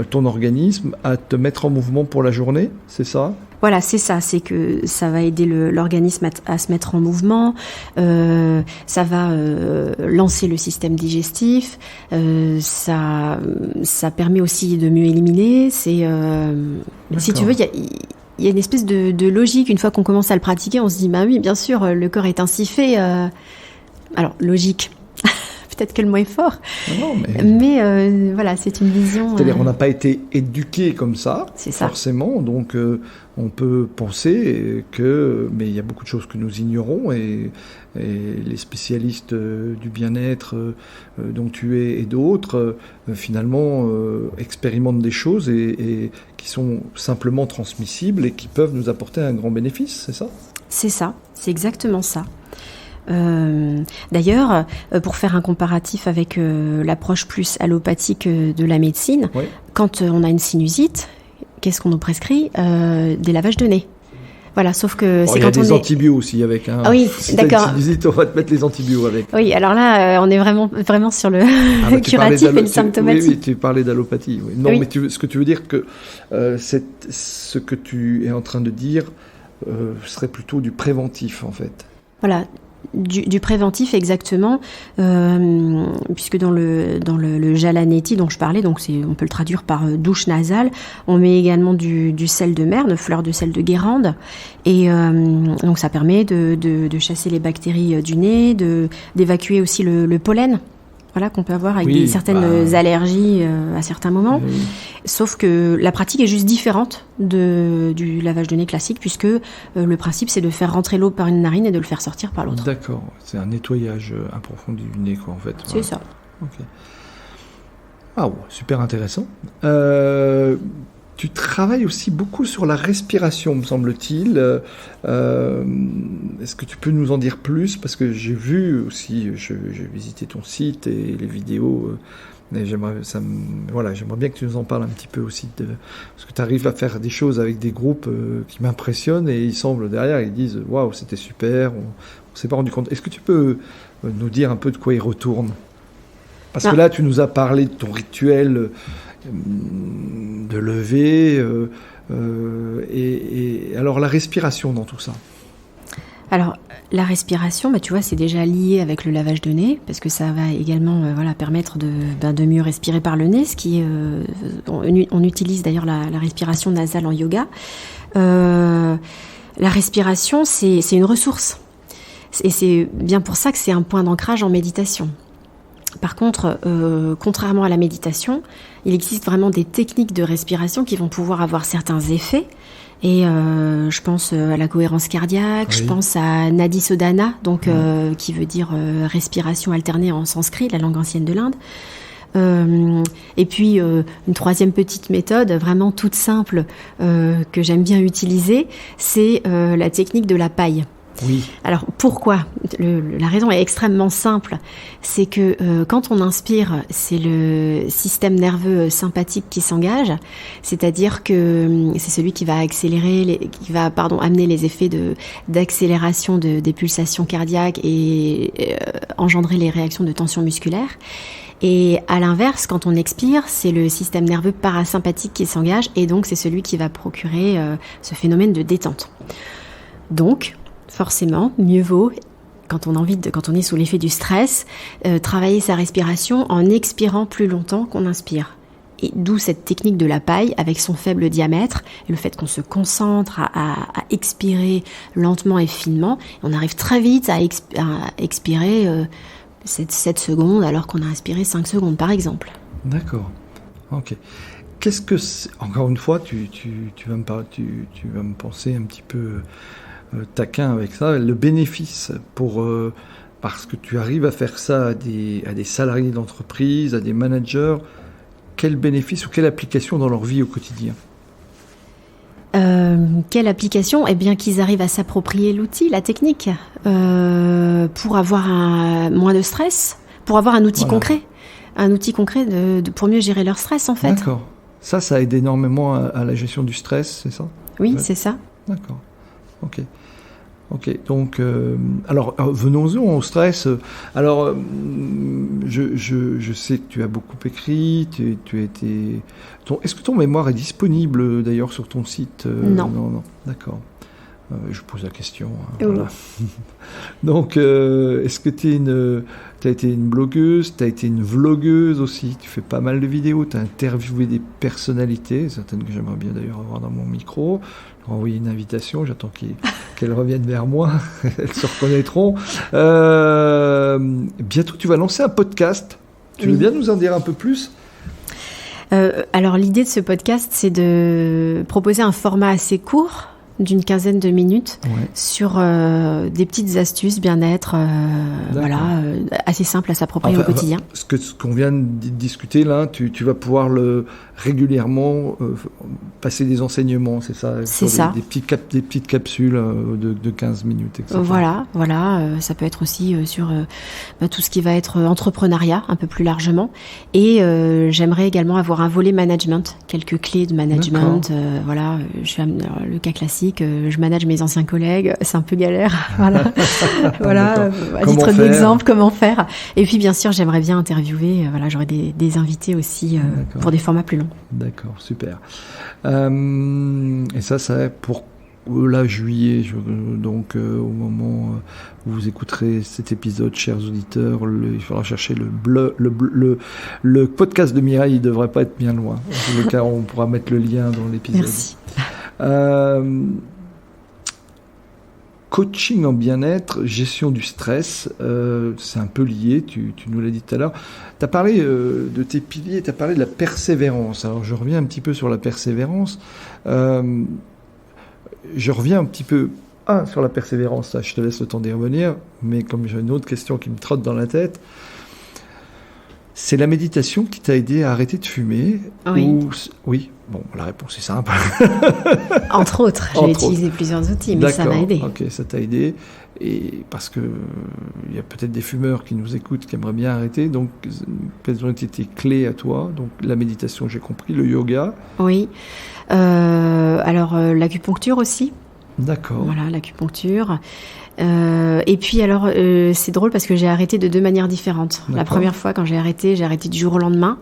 ton organisme à te mettre en mouvement pour la journée, c'est ça ? Voilà, c'est ça, c'est que ça va aider l'organisme à se mettre en mouvement, ça va lancer le système digestif, ça permet aussi de mieux éliminer, si tu veux, il y a une espèce de logique, une fois qu'on commence à le pratiquer, on se dit, bah oui, bien sûr, le corps est ainsi fait. Alors, logique, peut-être que le mot est fort, mais voilà, c'est une vision... C'est-à-dire on n'a pas été éduqué comme ça, forcément, donc on peut penser mais il y a beaucoup de choses que nous ignorons, et les spécialistes du bien-être dont tu es et d'autres, finalement, expérimentent des choses et qui sont simplement transmissibles et qui peuvent nous apporter un grand bénéfice, c'est ça ? C'est ça, c'est exactement ça. D'ailleurs, pour faire un comparatif avec l'approche plus allopathique de la médecine, oui. Quand on a une sinusite, qu'est-ce qu'on nous prescrit ? Des lavages de nez. Voilà, sauf que c'est quand on est... Il y a des antibiotiques aussi avec. Hein. Ah oui, si d'accord. Si tu sinusite, on va te mettre les antibiotiques avec. Oui, alors là, on est vraiment sur le curatif et le symptomatique. Oui, tu parlais d'allopathie. Oui. Non, oui. Mais ce que tu veux dire que ce que tu es en train de dire serait plutôt du préventif, en fait. Voilà. Du préventif exactement, puisque dans le Jalanetti dont je parlais, donc on peut le traduire par douche nasale, on met également du sel de mer, de fleur de sel de Guérande, et donc ça permet de chasser les bactéries du nez, d'évacuer aussi le pollen. Voilà, qu'on peut avoir avec certaines allergies à certains moments. Oui. Sauf que la pratique est juste différente du lavage de nez classique, puisque le principe, c'est de faire rentrer l'eau par une narine et de le faire sortir par l'autre. D'accord, c'est un nettoyage approfondi du nez, quoi, en fait. C'est ça. Okay. Ah ouais, super intéressant. Tu travailles aussi beaucoup sur la respiration, me semble-t-il. Est-ce que tu peux nous en dire plus ? Parce que j'ai vu aussi, j'ai visité ton site et les vidéos. Et j'aimerais bien que tu nous en parles un petit peu aussi. Parce que tu arrives à faire des choses avec des groupes qui m'impressionnent et ils semblent derrière, ils disent « Waouh, c'était super, on ne s'est pas rendu compte ». Est-ce que tu peux nous dire un peu de quoi ils retournent ? Parce que là, tu nous as parlé de ton rituel de lever, et alors la respiration dans tout ça. Alors la respiration, tu vois, c'est déjà lié avec le lavage de nez, parce que ça va également permettre de mieux respirer par le nez, ce qui on utilise d'ailleurs la respiration nasale en yoga. La respiration, c'est une ressource, et c'est bien pour ça que c'est un point d'ancrage en méditation. Par contre, contrairement à la méditation, il existe vraiment des techniques de respiration qui vont pouvoir avoir certains effets. Et je pense à la cohérence cardiaque, je pense à Nadi Sodhana, donc qui veut dire respiration alternée en sanskrit, la langue ancienne de l'Inde. Et puis une troisième petite méthode, vraiment toute simple, que j'aime bien utiliser, c'est la technique de la paille. Oui. Alors pourquoi ? La raison est extrêmement simple, c'est que quand on inspire, c'est le système nerveux sympathique qui s'engage, c'est-à-dire que c'est celui qui va amener les effets d'accélération des pulsations cardiaques et engendrer les réactions de tension musculaire. Et à l'inverse, quand on expire, c'est le système nerveux parasympathique qui s'engage, et donc c'est celui qui va procurer ce phénomène de détente. Donc forcément, mieux vaut, quand on est sous l'effet du stress, travailler sa respiration en expirant plus longtemps qu'on inspire. Et d'où cette technique de la paille avec son faible diamètre, et le fait qu'on se concentre à expirer lentement et finement. On arrive très vite à expirer 7 secondes alors qu'on a inspiré 5 secondes par exemple. D'accord, ok. Qu'est-ce que c'est... Encore une fois, tu vas me penser un petit peu... taquin avec ça, le bénéfice parce que tu arrives à faire ça à des salariés d'entreprise, à des managers, quel bénéfice ou quelle application dans leur vie au quotidien ? Quelle application ? Eh bien qu'ils arrivent à s'approprier l'outil, la technique, pour avoir moins de stress, pour avoir un outil concret pour mieux gérer leur stress en fait. D'accord. Ça aide énormément à la gestion du stress, c'est ça ? Oui, c'est ça. D'accord. Ok, donc, alors venons-en au stress. Alors, je sais que tu as beaucoup écrit, est-ce que ton mémoire est disponible d'ailleurs sur ton site ? Non, d'accord. Je pose la question. Voilà. Donc, est-ce que tu as été une blogueuse, tu as été une vlogueuse aussi, tu fais pas mal de vidéos, tu as interviewé des personnalités, certaines que j'aimerais bien d'ailleurs avoir dans mon micro. Je leur ai envoyé une invitation, j'attends qu'elles reviennent vers moi, elles se reconnaîtront. Bientôt, tu vas lancer un podcast. Tu veux bien nous en dire un peu plus ? Alors, l'idée de ce podcast, c'est de proposer un format assez court, d'une 15aine de minutes Ouais. sur des petites astuces bien-être, assez simples à s'approprier au quotidien. Ce qu'on vient de discuter là, tu vas pouvoir régulièrement passer des enseignements, c'est ça? C'est ça. Des petites capsules de 15 minutes, etc. Voilà. Ça peut être aussi sur tout ce qui va être entrepreneuriat, un peu plus largement. Et j'aimerais également avoir un volet management, quelques clés de management. Je fais le cas classique. Je manage mes anciens collègues, c'est un peu galère. À titre d'exemple, comment faire. Et puis bien sûr, j'aimerais bien interviewer. J'aurai des invités aussi pour des formats plus longs. D'accord, super. Et ça est pour juillet. Donc au moment où vous écouterez cet épisode, chers auditeurs, il faudra chercher le podcast de Mireille. Il ne devrait pas être bien loin. En tous les cas, on pourra mettre le lien dans l'épisode. Merci. Coaching en bien-être, gestion du stress, c'est un peu lié, tu nous l'as dit tout à l'heure. Tu as parlé de tes piliers, tu as parlé de la persévérance. Alors je reviens un petit peu sur la persévérance. Je reviens un petit peu sur la persévérance, là, je te laisse le temps d'y revenir, mais comme j'ai une autre question qui me trotte dans la tête, c'est la méditation qui t'a aidé à arrêter de fumer? Oui. Bon, la réponse est simple. Entre autres, j'ai utilisé plusieurs outils, mais ça m'a aidé. Ok, ça t'a aidé. Et parce que il y a peut-être des fumeurs qui nous écoutent, qui aimeraient bien arrêter. Donc, quelles ont été tes clés à toi? Donc, la méditation, j'ai compris. Le yoga? Oui. L'acupuncture aussi. D'accord. Voilà, l'acupuncture. Et puis alors, c'est drôle parce que j'ai arrêté de deux manières différentes. D'accord. La première fois, quand j'ai arrêté du jour au lendemain.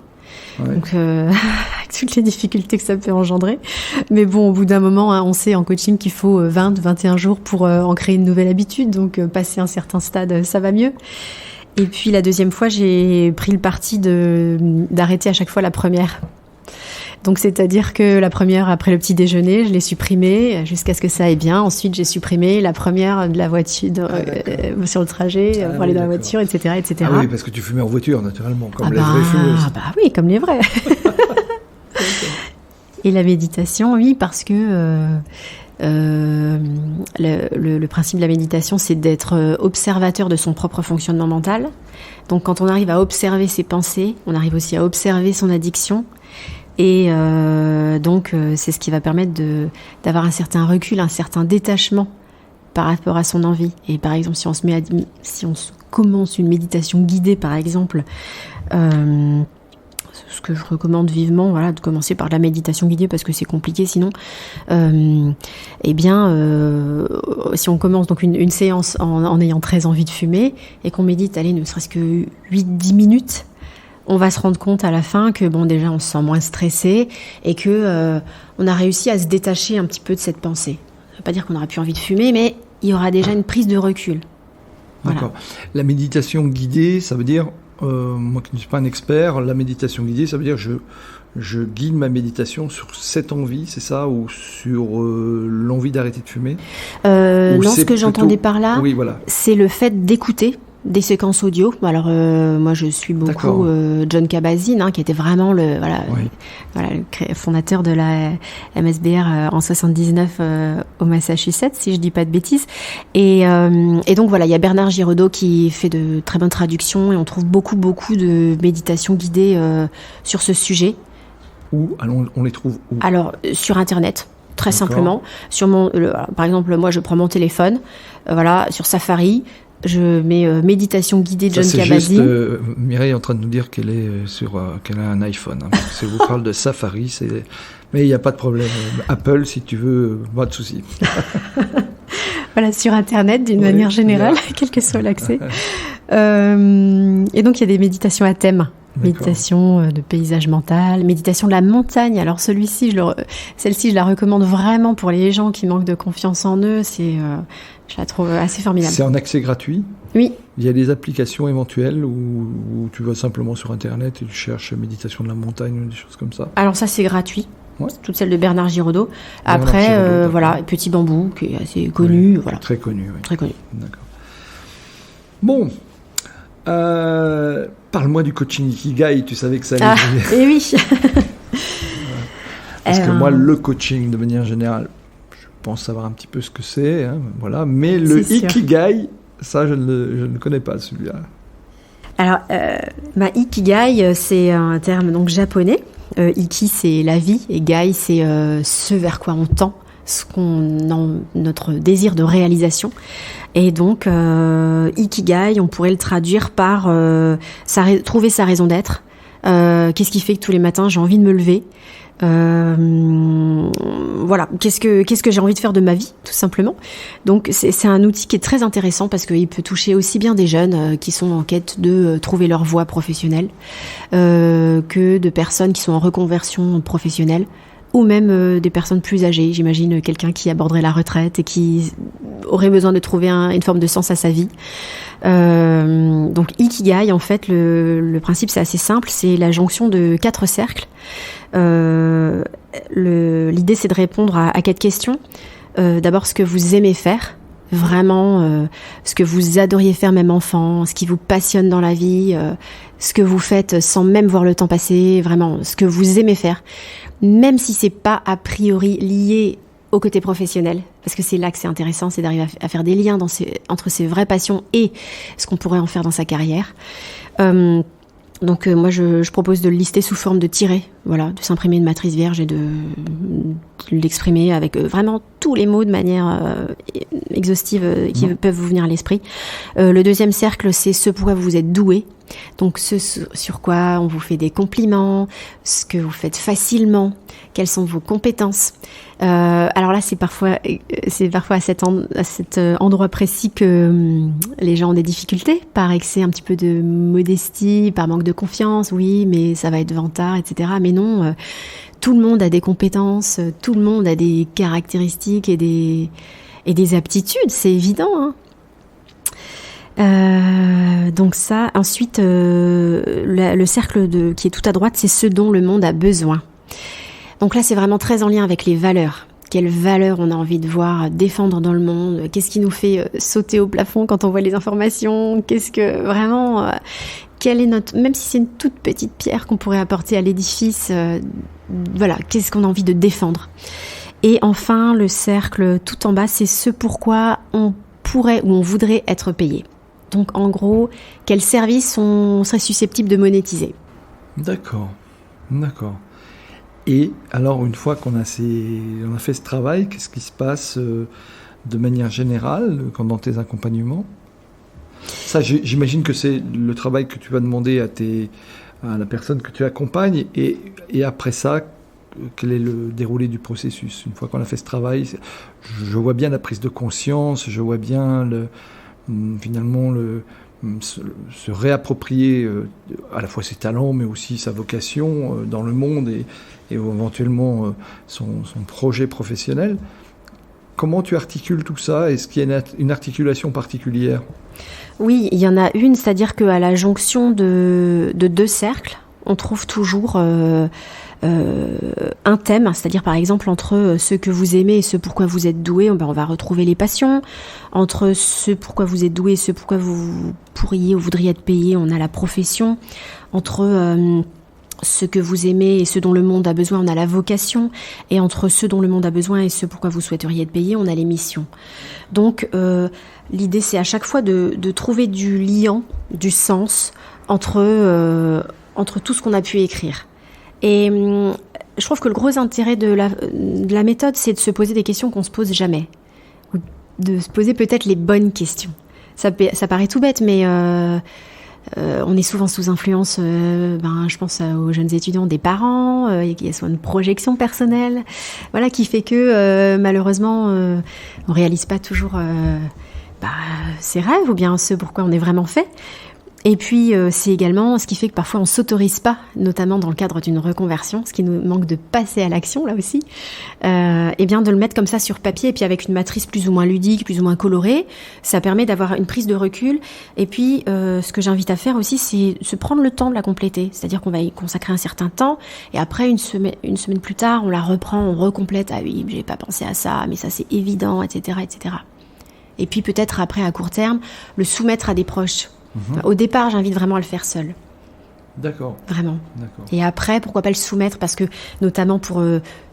Ouais. Donc, avec toutes les difficultés que ça peut engendrer. Mais bon, au bout d'un moment, on sait en coaching qu'il faut 21 jours pour en créer une nouvelle habitude. Donc, passer un certain stade, ça va mieux. Et puis, la deuxième fois, j'ai pris le parti d'arrêter à chaque fois la première. Donc, c'est-à-dire que la première, après le petit déjeuner, je l'ai supprimée jusqu'à ce que ça aille bien. Ensuite, j'ai supprimé la première de la voiture sur le trajet pour aller dans la voiture, etc., etc. Ah oui, parce que tu fumais en voiture, naturellement, comme les vraies fumeuses. Oui, comme les vrais. Et la méditation, oui, parce que le principe de la méditation, c'est d'être observateur de son propre fonctionnement mental. Donc, quand on arrive à observer ses pensées, on arrive aussi à observer son addiction. Et donc, c'est ce qui va permettre d'avoir un certain recul, un certain détachement par rapport à son envie. Et par exemple, si on commence une méditation guidée, par exemple, ce que je recommande vivement, de commencer par la méditation guidée parce que c'est compliqué sinon. Si on commence donc une séance en ayant très envie de fumer et qu'on médite, ne serait-ce que 8-10 minutes, on va se rendre compte à la fin que déjà on se sent moins stressé et que on a réussi à se détacher un petit peu de cette pensée. Ça ne veut pas dire qu'on n'aura plus envie de fumer, mais il y aura déjà une prise de recul. Voilà. D'accord. La méditation guidée, ça veut dire, moi qui ne suis pas un expert, la méditation guidée, ça veut dire je guide ma méditation sur cette envie, c'est ça, ou sur l'envie d'arrêter de fumer? Non, ce que j'entendais par là, oui, voilà, c'est le fait d'écouter des séquences audio. Alors moi je suis beaucoup John Kabat-Zinn, qui était vraiment le fondateur de la MSBR en 79 au Massachusetts, si je dis pas de bêtises. Et donc il y a Bernard Giraudot qui fait de très bonnes traductions et on trouve beaucoup de méditations guidées sur ce sujet. Où on les trouve où? Alors sur Internet. Très simplement. Sur par exemple, moi je prends mon téléphone, sur Safari. Je mets méditation guidée John Kabat-Zinn. Mireille est en train de nous dire qu'elle a un iPhone. Si je vous parle de Safari, mais il n'y a pas de problème. Apple, si tu veux, pas de souci. Sur Internet, d'une manière générale, quel que soit l'accès. Et donc, il y a des méditations à thème. Méditation de paysage mental, méditation de la montagne. Alors celle-ci, je la recommande vraiment pour les gens qui manquent de confiance en eux. Je la trouve assez formidable. C'est en accès gratuit? Oui. Il y a des applications éventuelles où tu vas simplement sur Internet et tu cherches méditation de la montagne ou des choses comme ça? Alors ça, c'est gratuit. Ouais. C'est toute celle de Bernard Giraudot. Après, Petit Bambou, qui est assez connu. Oui, très connu. Oui. Très connu. D'accord. Bon. Parle-moi du coaching Ikigai, tu savais que ça allait venir. Oui. Parce que moi, le coaching, de manière générale, je pense savoir un petit peu ce que c'est, hein, voilà. Mais le Ikigai, ça, je ne connais pas celui-là. Alors, Ikigai, c'est un terme donc japonais. Iki, c'est la vie, et Gai, c'est ce vers quoi on tend, notre désir de réalisation. Et donc, Ikigai, on pourrait le traduire par trouver sa raison d'être. Qu'est-ce qui fait que tous les matins j'ai envie de me lever? Voilà, qu'est-ce que j'ai envie de faire de ma vie, tout simplement. Donc c'est un outil qui est très intéressant parce qu'il peut toucher aussi bien des jeunes qui sont en quête de trouver leur voie professionnelle que de personnes qui sont en reconversion professionnelle, ou même des personnes plus âgées. J'imagine quelqu'un qui aborderait la retraite et qui aurait besoin de trouver une forme de sens à sa vie. Donc Ikigai, en fait, le principe c'est assez simple, c'est la jonction de 4 cercles. L'idée c'est de répondre à 4 questions. D'abord, ce que vous aimez faire, vraiment, ce que vous adoriez faire même enfant, ce qui vous passionne dans la vie, ce que vous faites sans même voir le temps passer, vraiment, ce que vous aimez faire, même si c'est pas a priori lié au côté professionnel, parce que c'est là que c'est intéressant, c'est d'arriver à faire des liens entre ses vraies passions et ce qu'on pourrait en faire dans sa carrière. Donc moi je propose de le lister sous forme de tirets, voilà, de s'imprimer une matrice vierge et de l'exprimer avec vraiment tous les mots de manière exhaustive qui peuvent vous venir à l'esprit. Le deuxième cercle, c'est ce pourquoi vous êtes doué, donc ce sur quoi on vous fait des compliments, ce que vous faites facilement, quelles sont vos compétences. Alors là, c'est parfois à cet endroit précis que les gens ont des difficultés, par excès un petit peu de modestie, par manque de confiance. Oui, mais ça va être vantard, etc. Mais non, tout le monde a des compétences, tout le monde a des caractéristiques et des aptitudes, c'est évident, hein. Donc ça, ensuite, le cercle qui est tout à droite, c'est ce dont le monde a besoin. Donc là, c'est vraiment très en lien avec les valeurs. Quelles valeurs on a envie de voir défendre dans le monde? Qu'est-ce qui nous fait sauter au plafond quand on voit les informations? Qu'est-ce que vraiment... quelle est même si c'est une toute petite pierre qu'on pourrait apporter à l'édifice, voilà, qu'est-ce qu'on a envie de défendre? Et enfin, le cercle tout en bas, c'est ce pourquoi on pourrait ou on voudrait être payé. Donc en gros, quel service on serait susceptible de monétiser? D'accord. Et alors, une fois qu'on a fait ce travail, qu'est-ce qui se passe de manière générale dans tes accompagnements? Ça, j'imagine que c'est le travail que tu vas demander à la personne que tu accompagnes. Et après ça, quel est le déroulé du processus? Une fois qu'on a fait ce travail, je vois bien la prise de conscience, je vois bien finalement se réapproprier à la fois ses talents, mais aussi sa vocation dans le monde et éventuellement son projet professionnel. Comment tu articules tout ça? Est-ce qu'il y a une articulation particulière? Oui, il y en a une, c'est-à-dire qu'à la jonction de 2 cercles, on trouve toujours un thème, c'est-à-dire par exemple entre ce que vous aimez et ce pourquoi vous êtes doué, on va retrouver les passions. Entre ce pourquoi vous êtes doué et ce pourquoi vous pourriez ou voudriez être payé, on a la profession. Entre ce que vous aimez et ce dont le monde a besoin, on a la vocation. Et entre ce dont le monde a besoin et ce pourquoi vous souhaiteriez être payé, on a les missions. Donc l'idée, c'est à chaque fois de trouver du liant, du sens entre tout ce qu'on a pu écrire. Et je trouve que le gros intérêt de la méthode, c'est de se poser des questions qu'on ne se pose jamais. Ou de se poser peut-être les bonnes questions. Ça paraît tout bête, mais on est souvent sous influence, je pense aux jeunes étudiants, des parents, il y a soit une projection personnelle, voilà, qui fait que malheureusement, on réalise pas toujours ses rêves ou bien ce pourquoi on est vraiment fait. Et puis, c'est également ce qui fait que parfois on ne s'autorise pas, notamment dans le cadre d'une reconversion, ce qui nous manque de passer à l'action, là aussi, et bien de le mettre comme ça sur papier, et puis avec une matrice plus ou moins ludique, plus ou moins colorée, ça permet d'avoir une prise de recul. Et puis, ce que j'invite à faire aussi, c'est se prendre le temps de la compléter, c'est-à-dire qu'on va y consacrer un certain temps, et après, une semaine plus tard, on la reprend, on recomplète, ah oui, j'ai pas pensé à ça, mais ça c'est évident, etc., etc. Et puis peut-être après, à court terme, le soumettre à des proches. Au départ, j'invite vraiment à le faire seul. D'accord. Vraiment. D'accord. Et après, pourquoi pas le soumettre? Parce que, notamment pour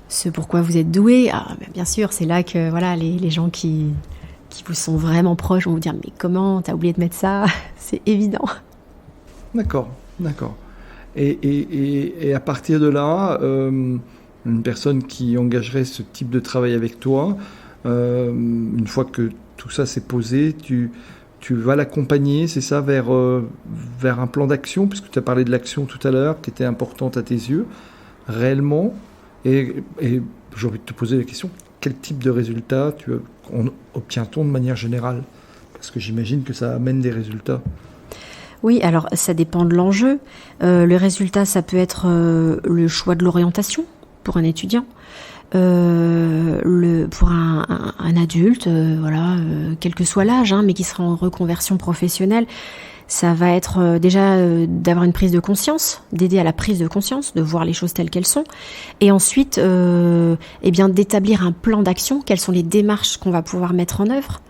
ce pourquoi vous êtes doué. Alors, bien sûr, c'est là que voilà, les gens qui vous sont vraiment proches vont vous dire « Mais comment, t'as oublié de mettre ça ?» C'est évident. D'accord. Et à partir de là, une personne qui engagerait ce type de travail avec toi, une fois que tout ça s'est posé, tu vas l'accompagner, c'est ça, vers un plan d'action, puisque tu as parlé de l'action tout à l'heure, qui était importante à tes yeux, réellement. Et j'ai envie de te poser la question, quel type de résultats obtient-on de manière générale ? Parce que j'imagine que ça amène des résultats. Oui, alors ça dépend de l'enjeu. Le résultat, ça peut être le choix de l'orientation pour un étudiant. Pour un adulte, quel que soit l'âge, mais qui sera en reconversion professionnelle, ça va être déjà d'avoir une prise de conscience, d'aider à la prise de conscience, de voir les choses telles qu'elles sont, et ensuite, d'établir un plan d'action. Quelles sont les démarches qu'on va pouvoir mettre en œuvre,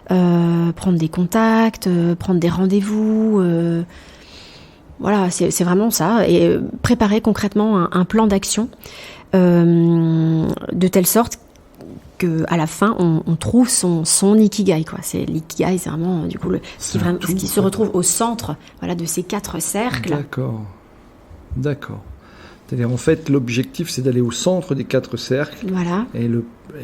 prendre des contacts, prendre des rendez-vous. Voilà, c'est vraiment ça, et préparer concrètement un plan d'action. De telle sorte qu'à la fin, on trouve son ikigai, quoi. L'ikigai, c'est vraiment, du coup, ce qui se retrouve au centre, de ces 4 cercles. D'accord. C'est-à-dire, en fait, l'objectif, c'est d'aller au centre des 4 cercles. Voilà. Et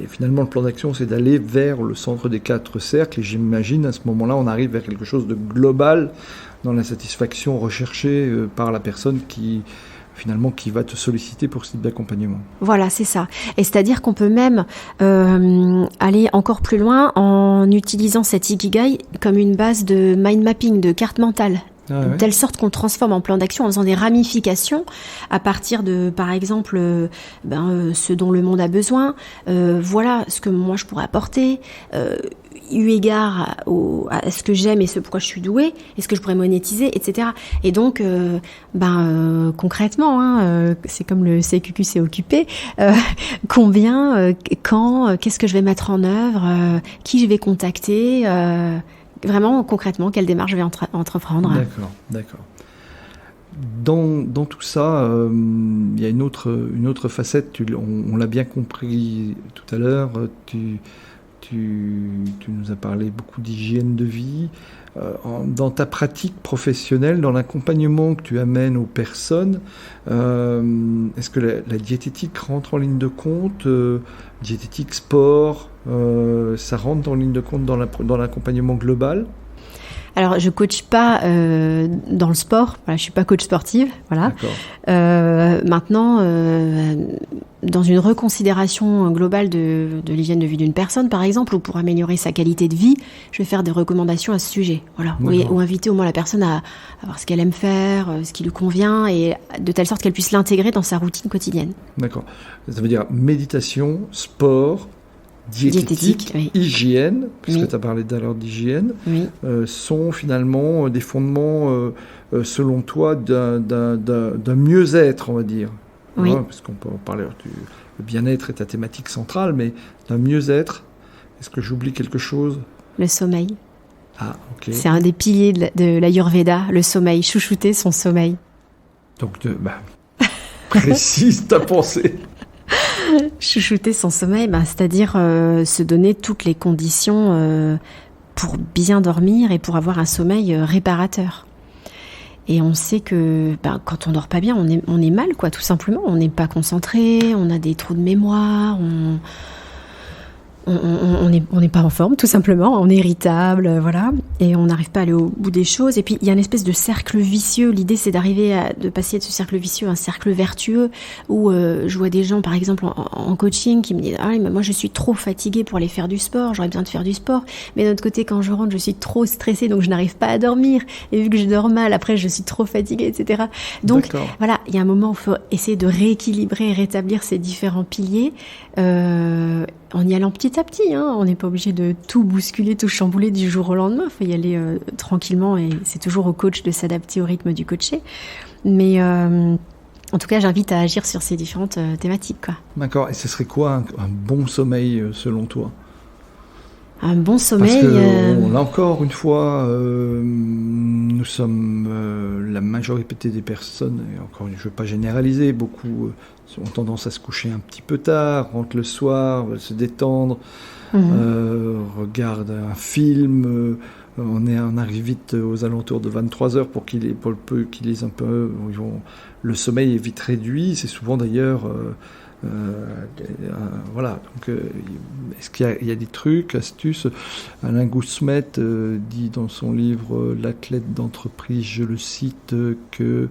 finalement, le plan d'action, c'est d'aller vers le centre des 4 cercles. Et j'imagine, à ce moment-là, on arrive vers quelque chose de global dans la satisfaction recherchée par la personne qui va te solliciter pour ce type d'accompagnement. Voilà, c'est ça. Et c'est-à-dire qu'on peut même aller encore plus loin en utilisant cet ikigai comme une base de mind mapping, de carte mentale. De telle sorte qu'on transforme en plan d'action en faisant des ramifications à partir de, par exemple, ce dont le monde a besoin. Voilà ce que moi je pourrais apporter. Eu égard à ce que j'aime et ce pourquoi je suis douée, et ce que je pourrais monétiser, etc. Et donc, concrètement, c'est comme le CQQ s'est occupé, combien, quand, qu'est-ce que je vais mettre en œuvre, qui je vais contacter, vraiment concrètement, quelle démarche je vais entreprendre. D'accord. Dans tout ça, il y a une autre facette, on l'a bien compris tout à l'heure, tu nous as parlé beaucoup d'hygiène de vie. Dans ta pratique professionnelle, dans l'accompagnement que tu amènes aux personnes, est-ce que la diététique rentre en ligne de compte ? Diététique, sport, ça rentre en ligne de compte dans l'accompagnement global ? Alors, je coach pas dans le sport. Voilà, je suis pas coach sportive. Voilà. Maintenant, dans une reconsidération globale de l'hygiène de vie d'une personne, par exemple, ou pour améliorer sa qualité de vie, je vais faire des recommandations à ce sujet. Voilà. Ou inviter au moins la personne à voir ce qu'elle aime faire, ce qui lui convient, et de telle sorte qu'elle puisse l'intégrer dans sa routine quotidienne. D'accord. Ça veut dire méditation, sport, diététique, hygiène, puisque tu as parlé tout à l'heure d'hygiène, sont finalement des fondements, selon toi, d'un mieux-être, on va dire. Oui. Parce qu'on peut en parler, le bien-être est ta thématique centrale, mais d'un mieux-être, est-ce que j'oublie quelque chose ? Le sommeil. Ah, ok. C'est un des piliers de l'Ayurveda, le sommeil, chouchouter son sommeil. Donc, précise ta pensée. Chouchouter son sommeil, c'est-à-dire se donner toutes les conditions pour bien dormir et pour avoir un sommeil réparateur. Et on sait que quand on dort pas bien, on est mal, quoi, tout simplement. On n'est pas concentré, on a des trous de mémoire, on n'est pas en forme, tout simplement, on est irritable, voilà, et on n'arrive pas à aller au bout des choses. Et puis il y a une espèce de cercle vicieux. L'idée, c'est de passer de ce cercle vicieux à un cercle vertueux, où je vois des gens, par exemple, en coaching, qui me disent « Ah oui, mais moi je suis trop fatiguée pour aller faire du sport, j'aurais besoin de faire du sport, mais d'un autre côté, quand je rentre, je suis trop stressée, donc je n'arrive pas à dormir, et vu que je dors mal, après je suis trop fatiguée, etc. » Donc voilà, il y a un moment où il faut essayer de rééquilibrer et rétablir ces différents piliers, en y allant petit à petit, on n'est pas obligé de tout bousculer, tout chambouler du jour au lendemain. Il faut y aller tranquillement, et c'est toujours au coach de s'adapter au rythme du coaché. Mais en tout cas, j'invite à agir sur ces différentes thématiques, quoi. D'accord. Et ce serait quoi un bon sommeil selon toi ? Un bon sommeil. Parce que, là encore une fois, nous sommes la majorité des personnes, et encore, je ne veux pas généraliser, beaucoup ont tendance à se coucher un petit peu tard, rentrent le soir, veulent se détendre, regardent un film. On arrive vite aux alentours de 23h pour le peu qu'ils lisent un peu. Le sommeil est vite réduit. C'est souvent d'ailleurs... voilà. Donc, est-ce qu'il y a des trucs, astuces? Alain Gousmet dit dans son livre L'athlète d'entreprise, je le cite, que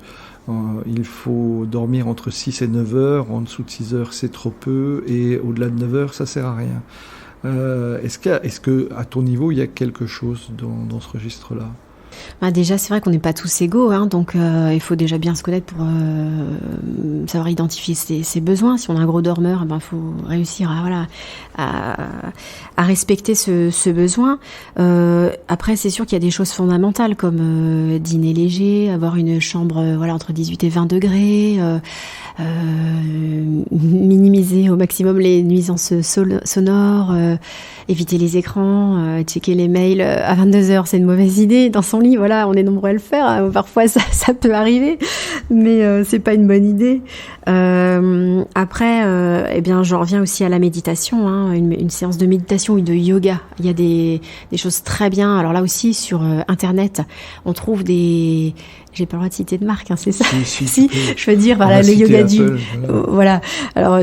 il faut dormir entre 6 et 9 heures. En dessous de 6 heures, c'est trop peu. Et au-delà de 9 heures, ça sert à rien. Est-ce que à ton niveau, il y a quelque chose dans ce registre-là? Déjà, c'est vrai qu'on n'est pas tous égaux, hein, donc il faut déjà bien se connaître pour savoir identifier ses besoins. Si on a un gros dormeur, il faut réussir à respecter ce besoin. Après, c'est sûr qu'il y a des choses fondamentales comme dîner léger, avoir une chambre entre 18 et 20 degrés, minimiser au maximum les nuisances sonores, éviter les écrans, checker les mails à 22h, c'est une mauvaise idée. Dans son lit, voilà, on est nombreux à le faire. Hein. Parfois, ça peut arriver, mais c'est pas une bonne idée. Après, j'en reviens aussi à la méditation, hein, une séance de méditation ou de yoga. Il y a des choses très bien. Alors là aussi, sur Internet, on trouve des... J'ai pas le droit de citer de marque, hein, c'est ça? Si, je veux dire, voilà, le yoga du... Voilà. Alors,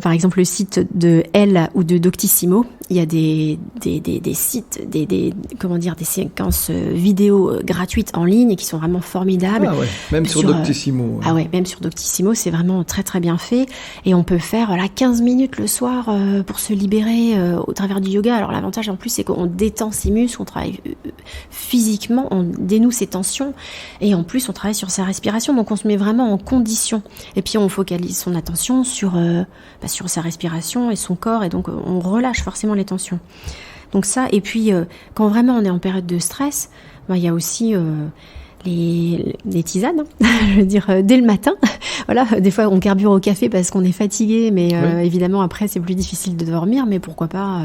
par exemple, le site de Elle ou de Doctissimo, il y a des sites, des séquences vidéo gratuites en ligne et qui sont vraiment formidables. Ah ouais, même sur Doctissimo. Ah ouais, même sur Doctissimo, c'est vraiment très très bien fait. Et on peut faire 15 minutes le soir pour se libérer au travers du yoga. Alors l'avantage en plus, c'est qu'on détend ses muscles, on travaille physiquement, on dénoue ses tensions et en plus on travaille sur sa respiration. Donc on se met vraiment en condition. Et puis on focalise son attention sur sa respiration et son corps et donc on relâche forcément les tensions. Donc ça, et puis quand vraiment on est en période de stress, il y a aussi les tisanes, je veux dire, dès le matin. Voilà, des fois on carbure au café parce qu'on est fatigué, mais évidemment après c'est plus difficile de dormir, mais pourquoi pas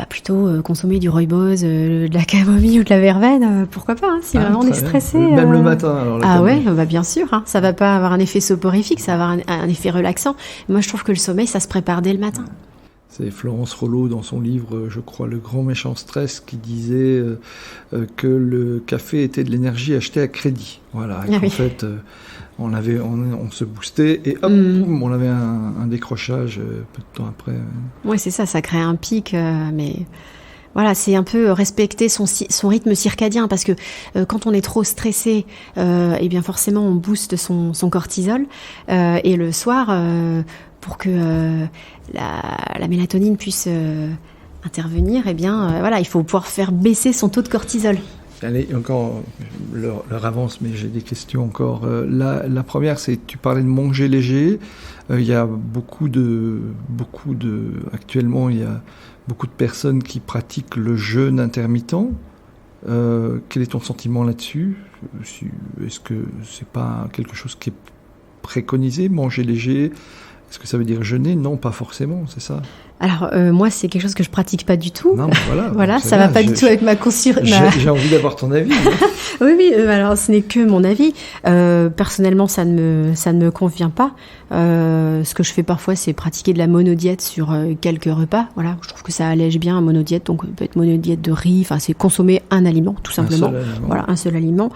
plutôt consommer du rooibos, de la camomille ou de la verveine, pourquoi pas, hein, si vraiment on est stressé. Même le matin, alors. Bien sûr, hein, ça va pas avoir un effet soporifique, ça va avoir un effet relaxant. Moi je trouve que le sommeil, ça se prépare dès le matin. C'est Florence Rollo dans son livre, je crois, Le Grand Méchant Stress, qui disait que le café était de l'énergie achetée à crédit. Voilà, en fait, on se boostait et hop, on avait un décrochage peu de temps après. Oui, c'est ça crée un pic, mais... Voilà, c'est un peu respecter son rythme circadien parce que quand on est trop stressé, forcément on booste son cortisol et le soir, pour que la mélatonine puisse intervenir, il faut pouvoir faire baisser son taux de cortisol. Allez, encore, l'heure avance, mais j'ai des questions encore. La première, c'est, tu parlais de manger léger. Il y a actuellement, il y a beaucoup de personnes qui pratiquent le jeûne intermittent. Quel est ton sentiment là-dessus? Est-ce que c'est pas quelque chose qui est préconisé, manger léger? Est-ce que ça veut dire jeûner? Non, pas forcément, c'est ça. Alors, moi, c'est quelque chose que je pratique pas du tout. Non, voilà, ça va pas du tout avec ma conscience. J'ai envie d'avoir ton avis. Oui, alors ce n'est que mon avis. Personnellement, ça ne me convient pas. Ce que je fais parfois, c'est pratiquer de la monodiète sur quelques repas. Voilà, je trouve que ça allège bien un monodiète. Donc, peut être monodiète de riz. Enfin, c'est consommer un aliment, tout simplement. Un seul aliment.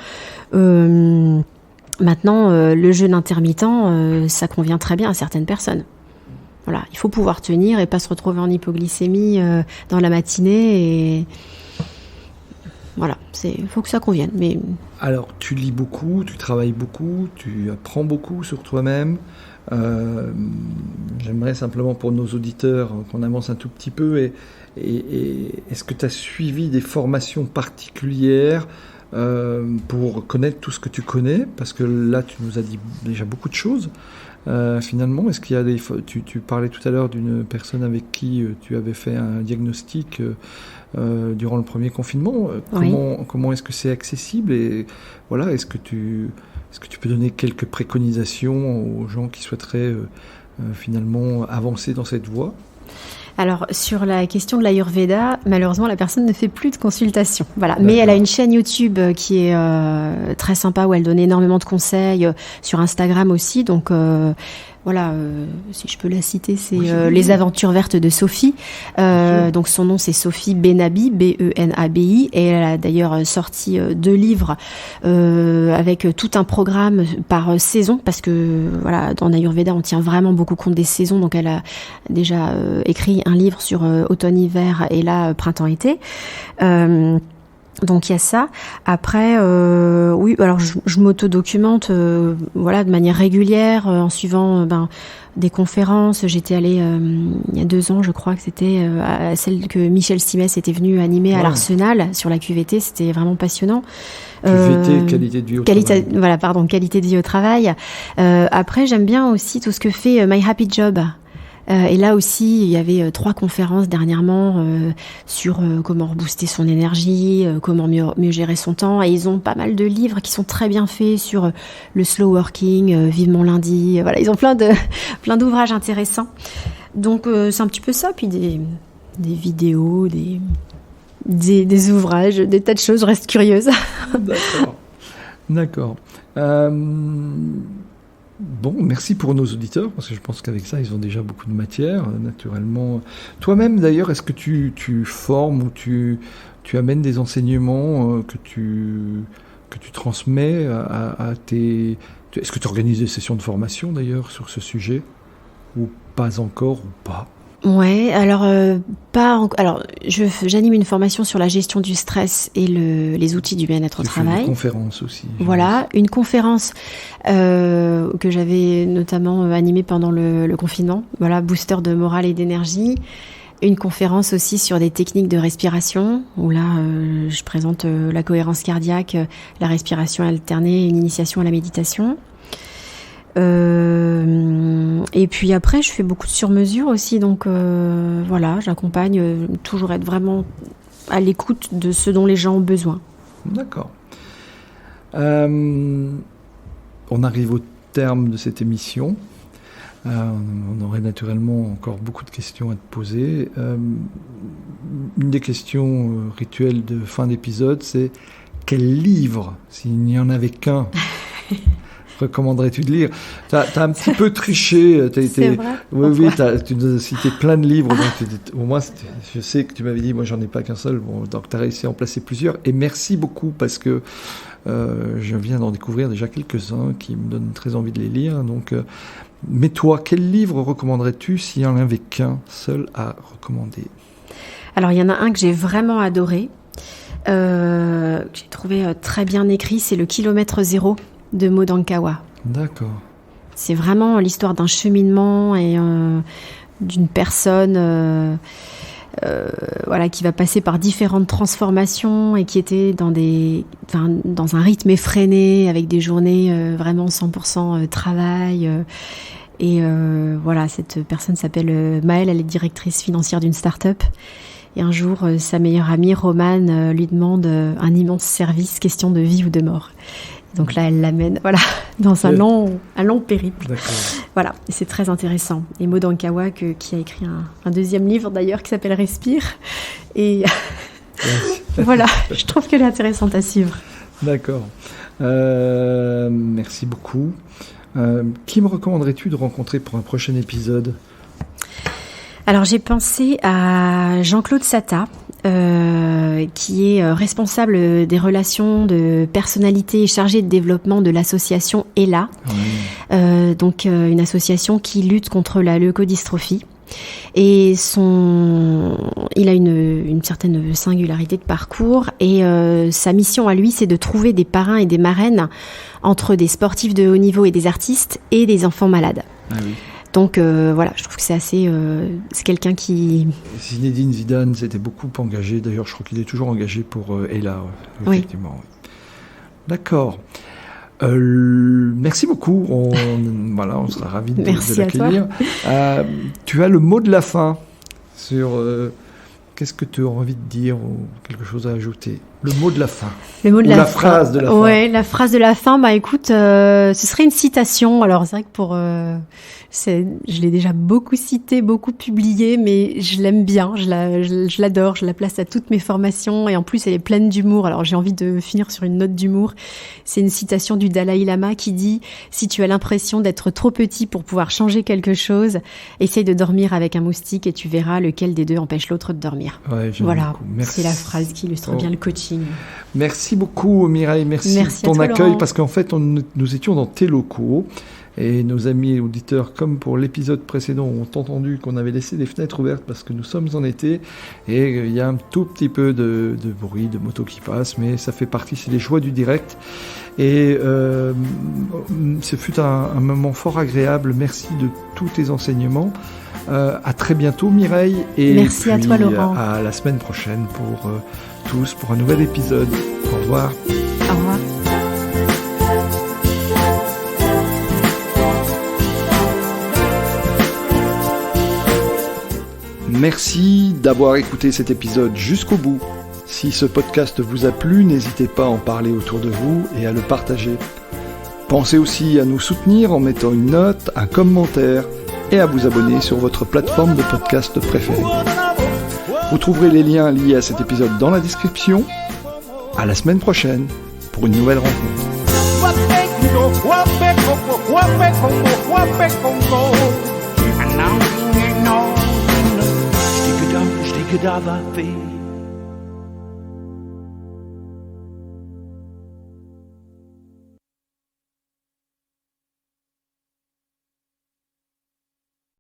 Maintenant, le jeûne intermittent, ça convient très bien à certaines personnes. Voilà, il faut pouvoir tenir et pas se retrouver en hypoglycémie dans la matinée. Et voilà, il faut que ça convienne. Mais... Alors, tu lis beaucoup, tu travailles beaucoup, tu apprends beaucoup sur toi-même. J'aimerais simplement pour nos auditeurs qu'on avance un tout petit peu. Et est-ce que tu as suivi des formations particulières pour connaître tout ce que tu connais? Parce que là, tu nous as dit déjà beaucoup de choses. Finalement, est-ce qu'il y a tu parlais tout à l'heure d'une personne avec qui tu avais fait un diagnostic durant le premier confinement. Comment est-ce que c'est accessible? Et voilà, est-ce que tu peux donner quelques préconisations aux gens qui souhaiteraient finalement avancer dans cette voie? Alors, sur la question de l'Ayurveda, malheureusement, la personne ne fait plus de consultation. Voilà. Mais elle a une chaîne YouTube qui est très sympa, où elle donne énormément de conseils, sur Instagram aussi. Donc, voilà, si je peux la citer, c'est Les Aventures Vertes de Sophie. Donc son nom, c'est Sophie Benabi, Benabi, et elle a d'ailleurs sorti 2 livres avec tout un programme par saison, parce que voilà, dans Ayurveda, on tient vraiment beaucoup compte des saisons. Donc elle a déjà écrit un livre sur automne-hiver, et là printemps-été. Donc il y a ça. Après, oui, alors je m'auto-documente, voilà, de manière régulière, en suivant des conférences. J'étais allée il y a 2 ans, je crois que c'était à celle que Michel Simès était venu animer à l'Arsenal sur la QVT. C'était vraiment passionnant. QVT, qualité de vie au travail. Voilà, pardon, qualité de vie au travail. Après, j'aime bien aussi tout ce que fait My Happy Job. Et là aussi, il y avait 3 conférences dernièrement sur comment rebooster son énergie, comment mieux gérer son temps. Et ils ont pas mal de livres qui sont très bien faits sur le slow working, Vive mon lundi. Voilà, ils ont plein d'ouvrages intéressants. Donc c'est un petit peu ça. Puis des vidéos, des ouvrages, des tas de choses. Je reste curieuse. D'accord. Bon, merci pour nos auditeurs, parce que je pense qu'avec ça, ils ont déjà beaucoup de matière, naturellement. Toi-même, d'ailleurs, est-ce que tu formes ou tu amènes des enseignements que tu transmets à tes... Est-ce que tu organises des sessions de formation, d'ailleurs, sur ce sujet? Ou pas encore, ou pas? Ouais, alors alors j'anime une formation sur la gestion du stress et les outils du bien-être au travail. Une conférence aussi. Voilà, une conférence que j'avais notamment animée pendant le confinement. Voilà, booster de morale et d'énergie. Une conférence aussi sur des techniques de respiration, où là je présente la cohérence cardiaque, la respiration alternée, une initiation à la méditation. Et puis après, je fais beaucoup de sur-mesure aussi, donc voilà, j'accompagne, toujours être vraiment à l'écoute de ce dont les gens ont besoin. D'accord. On arrive au terme de cette émission. On aurait naturellement encore beaucoup de questions à te poser. Une des questions rituelles de fin d'épisode, c'est quel livre, s'il n'y en avait qu'un, recommanderais-tu de lire? T'as un petit peu triché. C'est vrai. Oui, tu nous as cité plein de livres. Donc au moins, je sais que tu m'avais dit, moi, j'en ai pas qu'un seul. Bon, donc, tu as réussi à en placer plusieurs. Et merci beaucoup, parce que je viens d'en découvrir déjà quelques-uns qui me donnent très envie de les lire. Donc, mais toi, quel livre recommanderais-tu s'il n'y en avait qu'un seul à recommander? Alors, il y en a un que j'ai vraiment adoré, que j'ai trouvé très bien écrit. C'est Le Kilomètre Zéro de Maud Ankawa. D'accord. C'est vraiment l'histoire d'un cheminement et d'une personne voilà, qui va passer par différentes transformations et qui était dans un rythme effréné, avec des journées vraiment 100% travail. Et voilà, cette personne s'appelle Maëlle, elle est directrice financière d'une start-up. Et un jour, sa meilleure amie, Romane, lui demande un immense service, question de vie ou de mort. Donc là, elle l'amène, voilà, dans un long périple. D'accord. Voilà, et c'est très intéressant. Et Maud Ankawa, qui a écrit un deuxième livre d'ailleurs, qui s'appelle Respire. Et voilà, je trouve qu'elle est intéressante à suivre. D'accord. Merci beaucoup. Qui me recommanderais-tu de rencontrer pour un prochain épisode? Alors j'ai pensé à Jean-Claude Satta, qui est responsable des relations de personnalité et chargé de développement de l'association ELA, donc une association qui lutte contre la leucodystrophie. Et il a une certaine singularité de parcours, et sa mission à lui, c'est de trouver des parrains et des marraines entre des sportifs de haut niveau et des artistes et des enfants malades. Ah oui. Donc voilà, je trouve que c'est assez... c'est quelqu'un qui... Zinedine Zidane s'était beaucoup engagé. D'ailleurs, je crois qu'il est toujours engagé pour ELA, effectivement. Oui. D'accord. Merci beaucoup. On sera ravis de l'accueillir. Tu as le mot de la fin sur qu'est-ce que tu as envie de dire ou quelque chose à ajouter? Le mot de la fin. Le mot de la phrase de la fin. Ouais, la phrase de la fin, bah écoute, ce serait une citation. Alors c'est vrai que je l'ai déjà beaucoup citée, beaucoup publiée, mais je l'aime bien, je l'adore, je la place à toutes mes formations et en plus elle est pleine d'humour. Alors j'ai envie de finir sur une note d'humour. C'est une citation du Dalai Lama qui dit « Si tu as l'impression d'être trop petit pour pouvoir changer quelque chose, essaye de dormir avec un moustique et tu verras lequel des deux empêche l'autre de dormir. » Voilà, c'est la phrase qui illustre bien le coaching. Merci beaucoup Mireille, merci de ton accueil, Laurent. Parce qu'en fait nous étions dans tes locaux. Et nos amis auditeurs, comme pour l'épisode précédent, ont entendu qu'on avait laissé des fenêtres ouvertes parce que nous sommes en été et il y a un tout petit peu de bruit, de motos qui passent, mais ça fait partie, c'est les joies du direct. Et ce fut un moment fort agréable. Merci de tous tes enseignements. À très bientôt Mireille. Et merci puis, à toi Laurent. À la semaine prochaine pour tous, pour un nouvel épisode. Au revoir. Au revoir. Merci d'avoir écouté cet épisode jusqu'au bout. Si ce podcast vous a plu, n'hésitez pas à en parler autour de vous et à le partager. Pensez aussi à nous soutenir en mettant une note, un commentaire et à vous abonner sur votre plateforme de podcast préférée. Vous trouverez les liens liés à cet épisode dans la description. À la semaine prochaine pour une nouvelle rencontre. Gadava